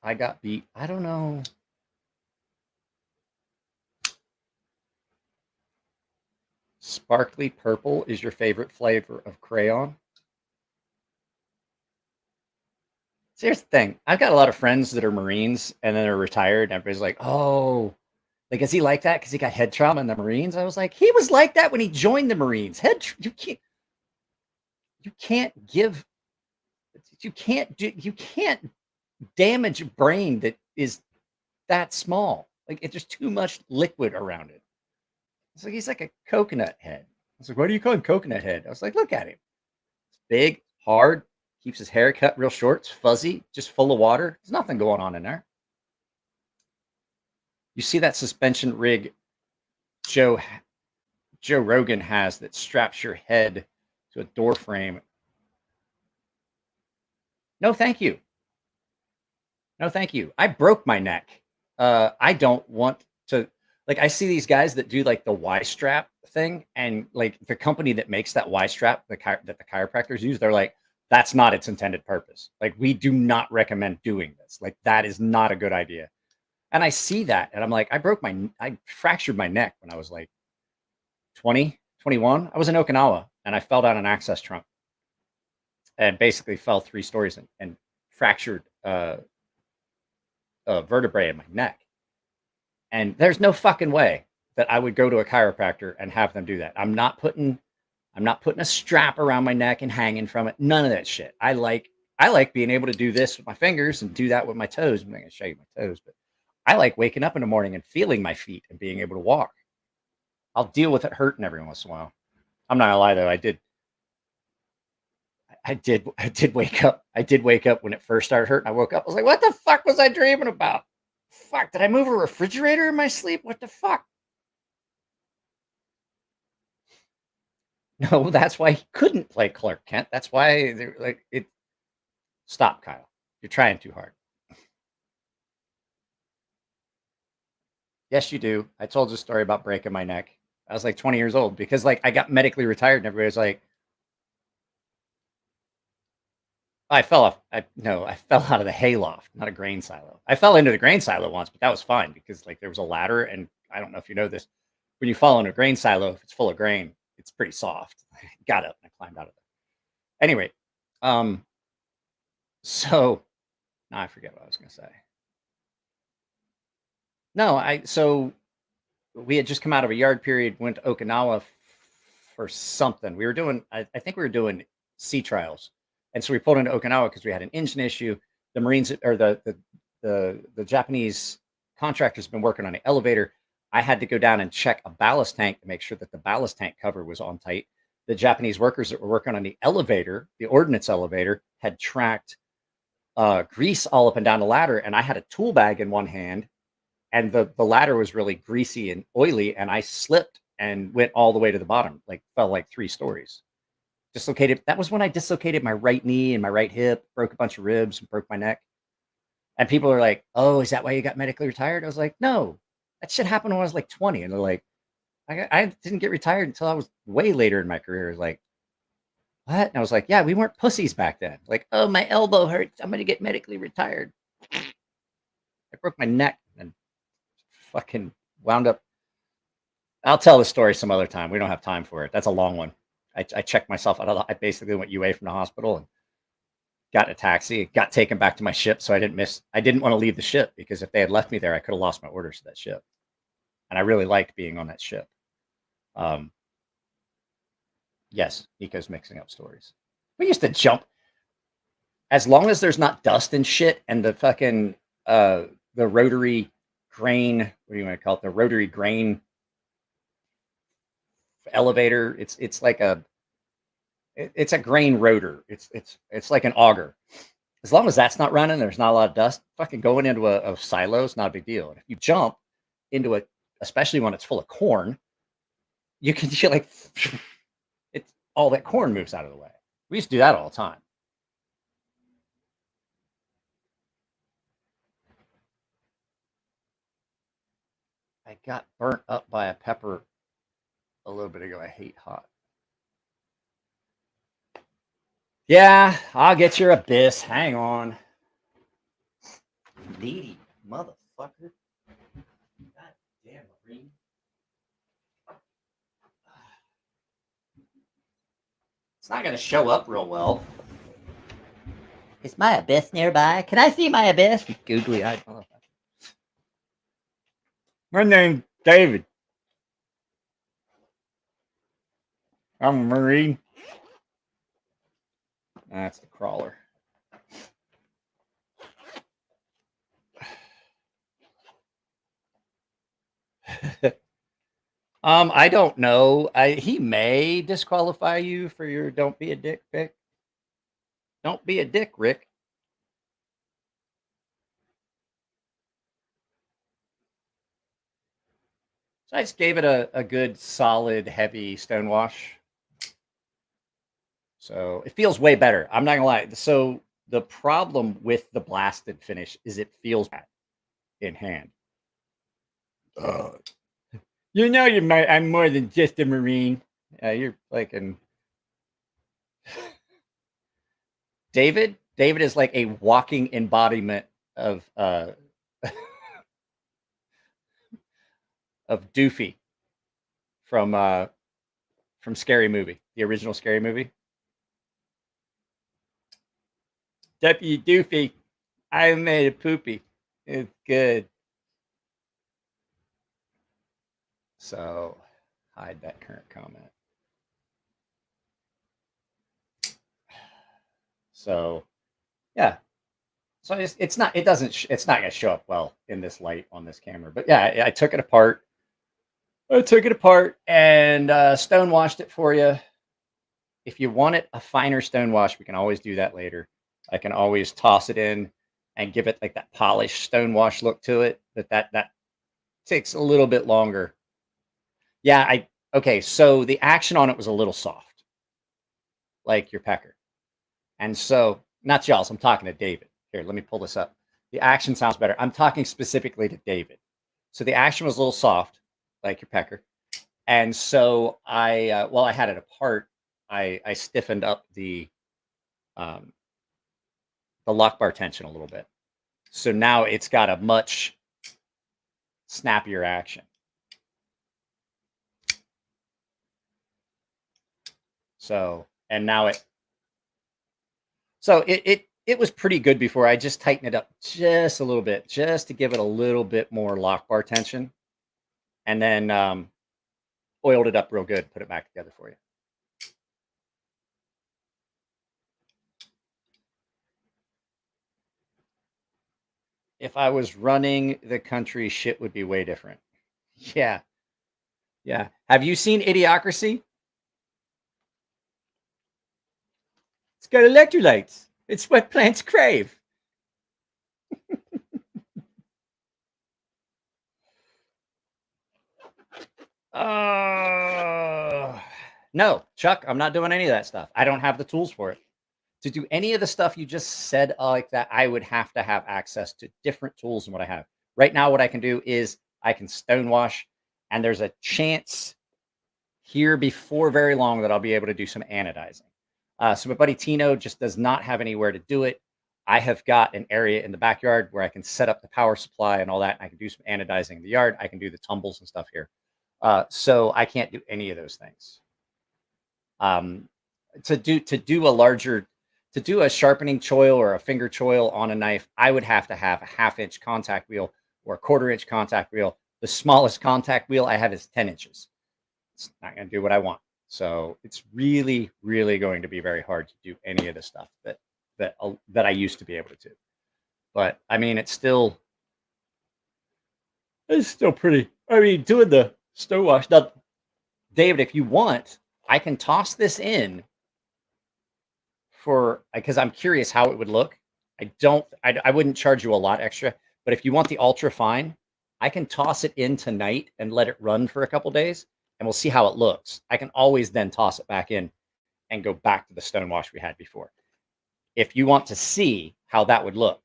I got beat. I don't know. Sparkly purple is your favorite flavor of crayon? So here's the thing. I've got a lot of friends that are Marines and then they're retired. And everybody's like, oh, like, is he like that because he got head trauma in the Marines? I was like, he was like that when he joined the Marines. You can't damage a brain that is that small. Like, it's just too much liquid around it. It's like he's like a coconut head. I was like, why do you call him coconut head? I was like, look at him. It's big, hard, keeps his hair cut real short, it's fuzzy, just full of water. There's nothing going on in there. You see that suspension rig Joe Rogan has that straps your head to a door frame? No, thank you. No, thank you. I broke my neck. I don't want to, like, I see these guys that do like the Y strap thing, and like the company that makes that Y strap that the chiropractors use, they're like, that's not its intended purpose. Like, we do not recommend doing this. Like, that is not a good idea. And I see that, and I'm like, I fractured my neck when I was like 20, 21. I was in Okinawa, and I fell down an access trunk and basically fell 3 stories and fractured a vertebrae in my neck. And there's no fucking way that I would go to a chiropractor and have them do that. I'm not putting a strap around my neck and hanging from it. None of that shit. I like being able to do this with my fingers and do that with my toes. I'm not going to show you my toes, but I like waking up in the morning and feeling my feet and being able to walk. I'll deal with it hurting every once in a while. I'm not gonna lie though. I did wake up. I did wake up when it first started hurting. I woke up. I was like, what the fuck was I dreaming about? Fuck, did I move a refrigerator in my sleep? What the fuck? No, that's why he couldn't play Clark Kent. That's why they're like, it. Stop, Kyle. You're trying too hard. Yes, you do. I told you a story about breaking my neck. I was like 20 years old because like I got medically retired and everybody was like, I fell off. I fell out of the hayloft, not a grain silo. I fell into the grain silo once, but that was fine because like there was a ladder, and I don't know if you know this. When you fall into a grain silo, if it's full of grain, it's pretty soft. I got up and I climbed out of there. Anyway, so now I forget what I was going to say. No, so we had just come out of a yard period, went to Okinawa for something. We were doing, I think we were doing sea trials. And so we pulled into Okinawa because we had an engine issue. The Marines or the Japanese contractor's been working on an elevator. I had to go down and check a ballast tank to make sure that the ballast tank cover was on tight. The Japanese workers that were working on the elevator, the ordnance elevator, had tracked grease all up and down the ladder, and I had a tool bag in one hand, and the ladder was really greasy and oily, and I slipped and went all the way to the bottom, like fell like 3 stories. Dislocated. That was when I dislocated my right knee and my right hip, broke a bunch of ribs, and broke my neck. And people are like, "Oh, is that why you got medically retired?" I was like, "No, that shit happened when I was like 20." And they're like, I didn't get retired until I was way later in my career. I was like, what? And I was like, yeah, we weren't pussies back then. Like, oh, my elbow hurts. I'm going to get medically retired. I broke my neck and fucking wound up. I'll tell the story some other time. We don't have time for it. That's a long one. I checked myself out. I basically went UA from the hospital and got in a taxi, got taken back to my ship. So I didn't want to leave the ship, because if they had left me there, I could have lost my orders to that ship. And I really liked being on that ship. Yes, Nico's mixing up stories. We used to jump. As long as there's not dust and shit, and the fucking the rotary grain, what do you want to call it? The rotary grain elevator. It's like it's a grain rotor. It's like an auger. As long as that's not running, there's not a lot of dust. Fucking going into a silo is not a big deal. And if you jump into it, especially when it's full of corn, you can feel like it's all that corn moves out of the way. We used to do that all the time. I got burnt up by a pepper a little bit ago. I hate hot. Yeah, I'll get your abyss. Hang on. Needy motherfucker. God damn, Marine. It's not going to show up real well. Is my abyss nearby? Can I see my abyss? Googly eyed motherfucker. My name's David. I'm a Marine. That's the crawler. I don't know. He may disqualify you for your "don't be a dick" pick. Don't be a dick, Rick. So I just gave it a good, solid, heavy stonewash. So it feels way better. I'm not gonna lie. So the problem with the blasted finish is it feels bad in hand. You know, I'm more than just a Marine. You're like an David. David is like a walking embodiment of of Doofy from Scary Movie, the original Scary Movie. Deputy Doofy, I made a poopy. It's good. So hide that current comment. So yeah. So it's not going to show up well in this light on this camera. But yeah, I took it apart. I took it apart and stone washed it for you. If you want it a finer stone wash, we can always do that later. I can always toss it in and give it like that polished stone wash look to it. But that takes a little bit longer. Yeah, okay, so the action on it was a little soft, like your pecker. And so, not y'all's, I'm talking to David. Here, let me pull this up. The action sounds better. I'm talking specifically to David. So the action was a little soft, like your pecker. And so while I had it apart, I stiffened up the lock bar tension a little bit. So now it's got a much snappier action. So, and now it was pretty good before. I just tightened it up just a little bit, just to give it a little bit more lock bar tension. And then oiled it up real good, put it back together for you. If I was running the country, shit would be way different. Yeah. Yeah. Have you seen Idiocracy? It's got electrolytes. It's what plants crave. No, Chuck, I'm not doing any of that stuff. I don't have the tools for it. To do any of the stuff you just said like that, I would have to have access to different tools than what I have. Right now, what I can do is I can stonewash, and there's a chance here before very long that I'll be able to do some anodizing. So my buddy Tino just does not have anywhere to do it. I have got an area in the backyard where I can set up the power supply and all that. And I can do some anodizing in the yard. I can do the tumbles and stuff here. So I can't do any of those things. To do a sharpening choil or a finger choil on a knife, I would have to have a 1/2-inch contact wheel or a 1/4-inch contact wheel. The smallest contact wheel I have is 10 inches. It's not going to do what I want. So it's really, really going to be very hard to do any of the stuff that I used to be able to do. But I mean, it's still pretty. I mean, doing the stonewash. Now, David, if you want, I can toss this in because I'm curious how it would look. I wouldn't charge you a lot extra, but if you want the ultra fine, I can toss it in tonight and let it run for a couple days, and we'll see how it looks. I can always then toss it back in and go back to the stonewash we had before. If you want to see how that would look,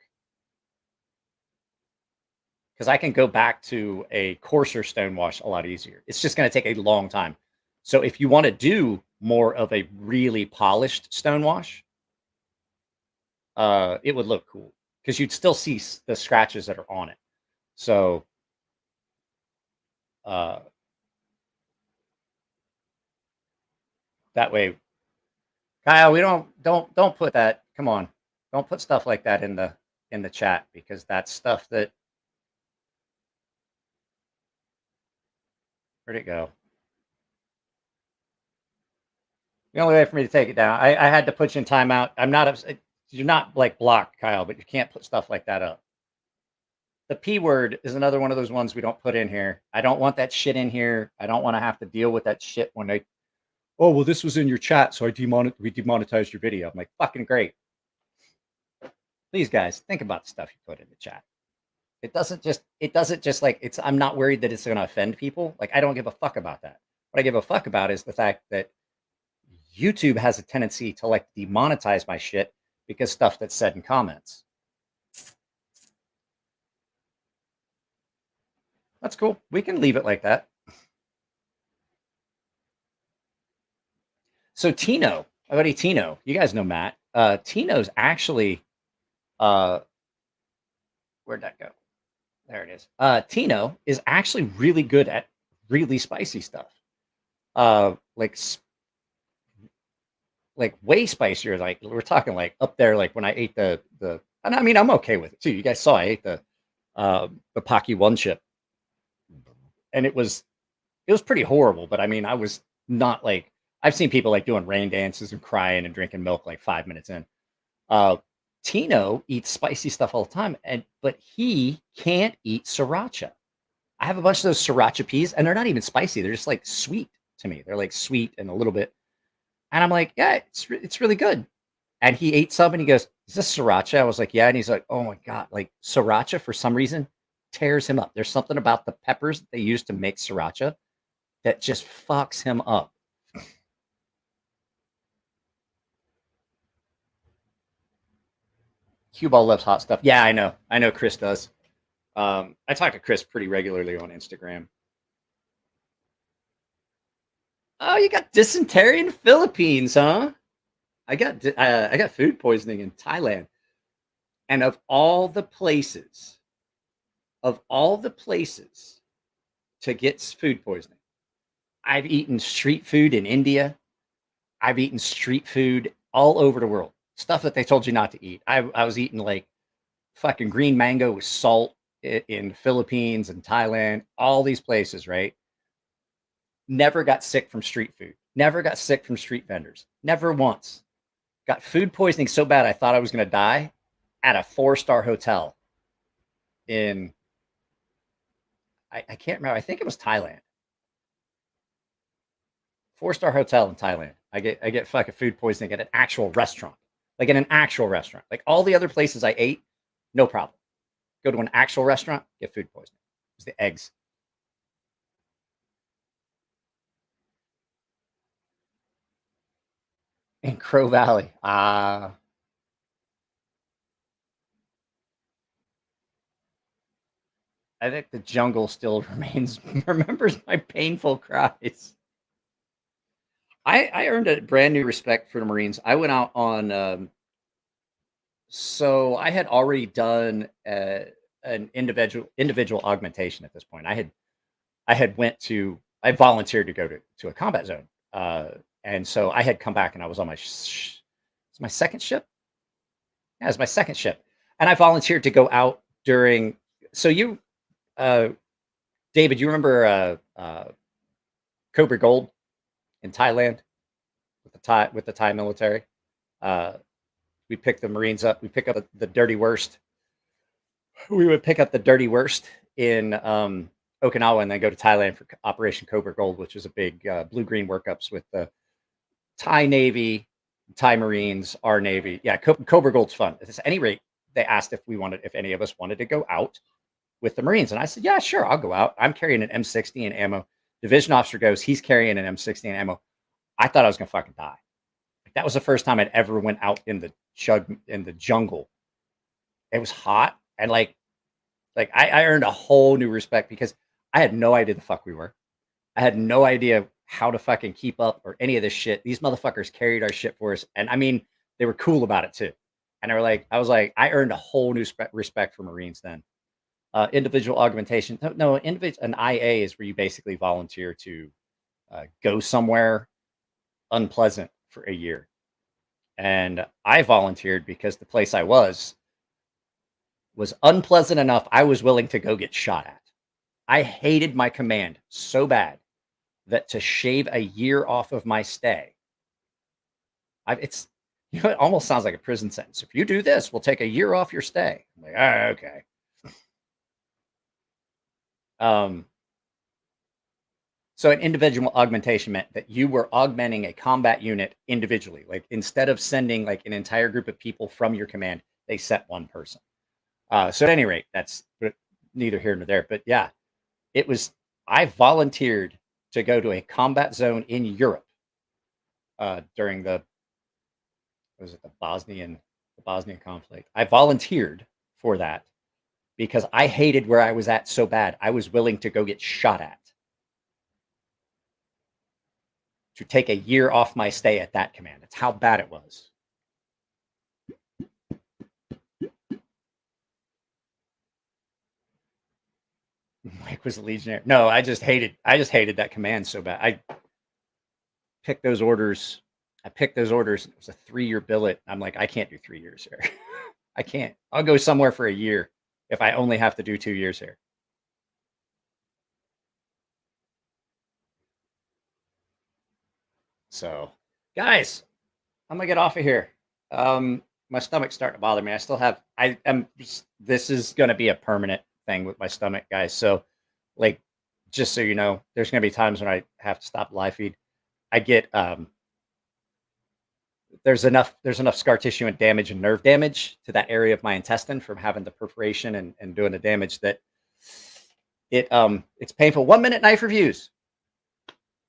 because I can go back to a coarser stonewash a lot easier. It's just going to take a long time. So if you want to do more of a really polished stonewash, it would look cool because you'd still see the scratches that are on it. So that way, Kyle, we don't put that. Come on, don't put stuff like that in the chat, because that's stuff that. Where'd it go? The only way for me to take it down, I had to put you in timeout. I'm not upset. You're not like blocked, Kyle, but you can't put stuff like that up. The P word is another one of those ones we don't put in here. I don't want that shit in here. I don't want to have to deal with that shit when they, oh, well, this was in your chat, so we demonetized your video. I'm like, fucking great. Please, guys, think about the stuff you put in the chat. It doesn't just like I'm not worried that it's going to offend people. Like, I don't give a fuck about that. What I give a fuck about is the fact that YouTube has a tendency to like demonetize my shit because stuff that's said in comments. That's cool. We can leave it like that. So Tino, my buddy Tino, you guys know Matt. Tino's actually, where'd that go? There it is. Tino is actually really good at really spicy stuff. Like way spicier. Like we're talking like up there. Like when I ate the, and I mean, I'm okay with it too. You guys saw I ate the Pocky one chip, and it was pretty horrible. But I mean, I was not like, I've seen people like doing rain dances and crying and drinking milk like 5 minutes in. Tino eats spicy stuff all the time, but he can't eat sriracha. I have a bunch of those sriracha peas, and they're not even spicy. They're just like sweet to me. They're like sweet and a little bit. And I'm like, yeah, it's really good. And he ate some and he goes, is this sriracha? I was like, yeah. And he's like, oh my God, like sriracha for some reason tears him up. There's something about the peppers that they use to make sriracha that just fucks him up. Cue Ball loves hot stuff. Yeah, I know Chris does. I talk to Chris pretty regularly on Instagram. Oh, you got dysentery in the Philippines, huh? I got food poisoning in Thailand. And of all the places to get food poisoning, I've eaten street food in India. I've eaten street food all over the world. Stuff that they told you not to eat. I was eating like fucking green mango with salt in the Philippines and Thailand, all these places, right? Never got sick from street food. Never got sick from street vendors. Never once. Got food poisoning so bad I thought I was going to die at a 4-star hotel in, I can't remember. I think it was Thailand. 4-star hotel in Thailand. I get fucking food poisoning at an actual restaurant. Like in an actual restaurant. Like all the other places I ate, no problem. Go to an actual restaurant, get food poisoning. It's the eggs. In Crow Valley. I think the jungle still remembers my painful cries. I earned a brand new respect for the Marines. I went out on, so I had already done an individual augmentation at this point. I volunteered to go to a combat zone, and so I had come back and I was on it's my second ship. Yeah, it's my second ship, and I volunteered to go out during. So you, David, you remember Cobra Gold in Thailand with the Thai military? We pick the Marines up. We pick up the dirty worst. We would pick up the dirty worst in Okinawa and then go to Thailand for Operation Cobra Gold, which is a big blue-green workups with the Thai Navy, Thai Marines, our Navy. Yeah, Cobra Gold's fun. At any rate, they asked if any of us wanted to go out with the Marines. And I said, yeah, sure, I'll go out. I'm carrying an M60 and ammo. Division officer goes, he's carrying an M60 and ammo. I thought I was going to fucking die. That was the first time I'd ever went out in the jungle. It was hot. And like I earned a whole new respect because I had no idea the fuck we were. I had no idea how to fucking keep up or any of this shit. These motherfuckers carried our shit for us. And I mean, they were cool about it too. And I earned a whole new respect for Marines then. Individual augmentation. No, an IA is where you basically volunteer to go somewhere unpleasant for a year. And I volunteered because the place I was unpleasant enough I was willing to go get shot at. I hated my command so bad that to shave a year off of my stay, it almost sounds like a prison sentence. If you do this, we'll take a year off your stay. I'm like, okay. So an individual augmentation meant that you were augmenting a combat unit individually. Like instead of sending like an entire group of people from your command, they sent one person. So at any rate, that's neither here nor there. But yeah, I volunteered to go to a combat zone in Europe during the Bosnian conflict. I volunteered for that because I hated where I was at so bad. I was willing to go get shot at to take a year off my stay at that command. That's how bad it was. Mike was a legionnaire. No, I just hated that command so bad. I picked those orders. It was a 3-year billet. I'm like, I can't do 3 years here. I can't. I'll go somewhere for a year if I only have to do 2 years here. So, guys, I'm gonna get off of here. My stomach's starting to bother me. This is gonna be a permanent thing with my stomach, guys. So, like, just so you know, there's gonna be times when I have to stop live feed. I get there's enough scar tissue and damage and nerve damage to that area of my intestine from having the perforation and doing the damage that it's painful. 1 minute knife reviews.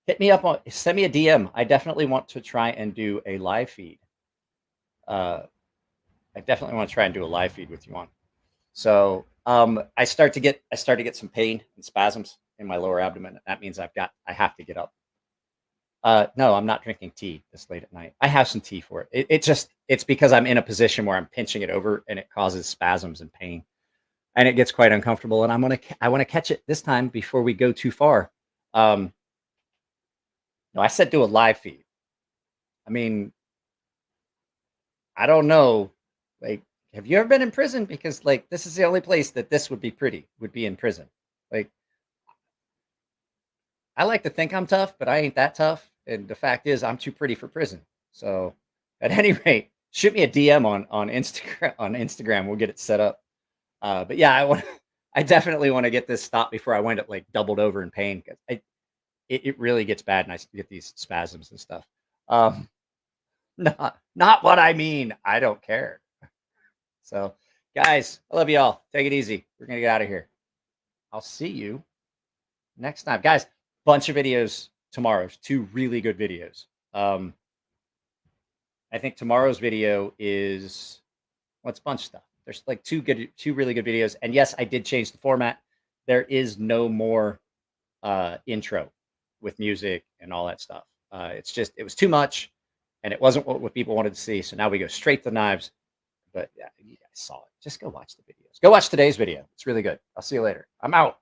Hit me up send me a DM. I definitely want to try and do a live feed. I definitely want to try and do a live feed with you on. So I start to get some pain and spasms in my lower abdomen. That means I have to get up. No, I'm not drinking tea this late at night. I have some tea for it. It's because I'm in a position where I'm pinching it over and it causes spasms and pain, and it gets quite uncomfortable. And I want to catch it this time before we go too far. No, I said do a live feed. I mean, I don't know. Like, have you ever been in prison? Because like this is the only place that this would be in prison. Like, I like to think I'm tough, but I ain't that tough. And the fact is, I'm too pretty for prison. So, at any rate, shoot me a DM on Instagram. We'll get it set up. But yeah, I definitely want to get this stopped before I wind up like doubled over in pain. It really gets bad and I get these spasms and stuff. Not what I mean. I don't care. So guys, I love you all. Take it easy. We're going to get out of here. I'll see you next time. Guys, bunch of videos tomorrow. 2 really good videos. I think tomorrow's video is what's bunch stuff. There's like 2 really good videos. And yes, I did change the format. There is no more intro with music and all that stuff. It's just, it was too much and it wasn't what people wanted to see. So now we go straight to the knives. But yeah, you guys saw it. Just go watch the videos. Go watch today's video. It's really good. I'll see you later. I'm out.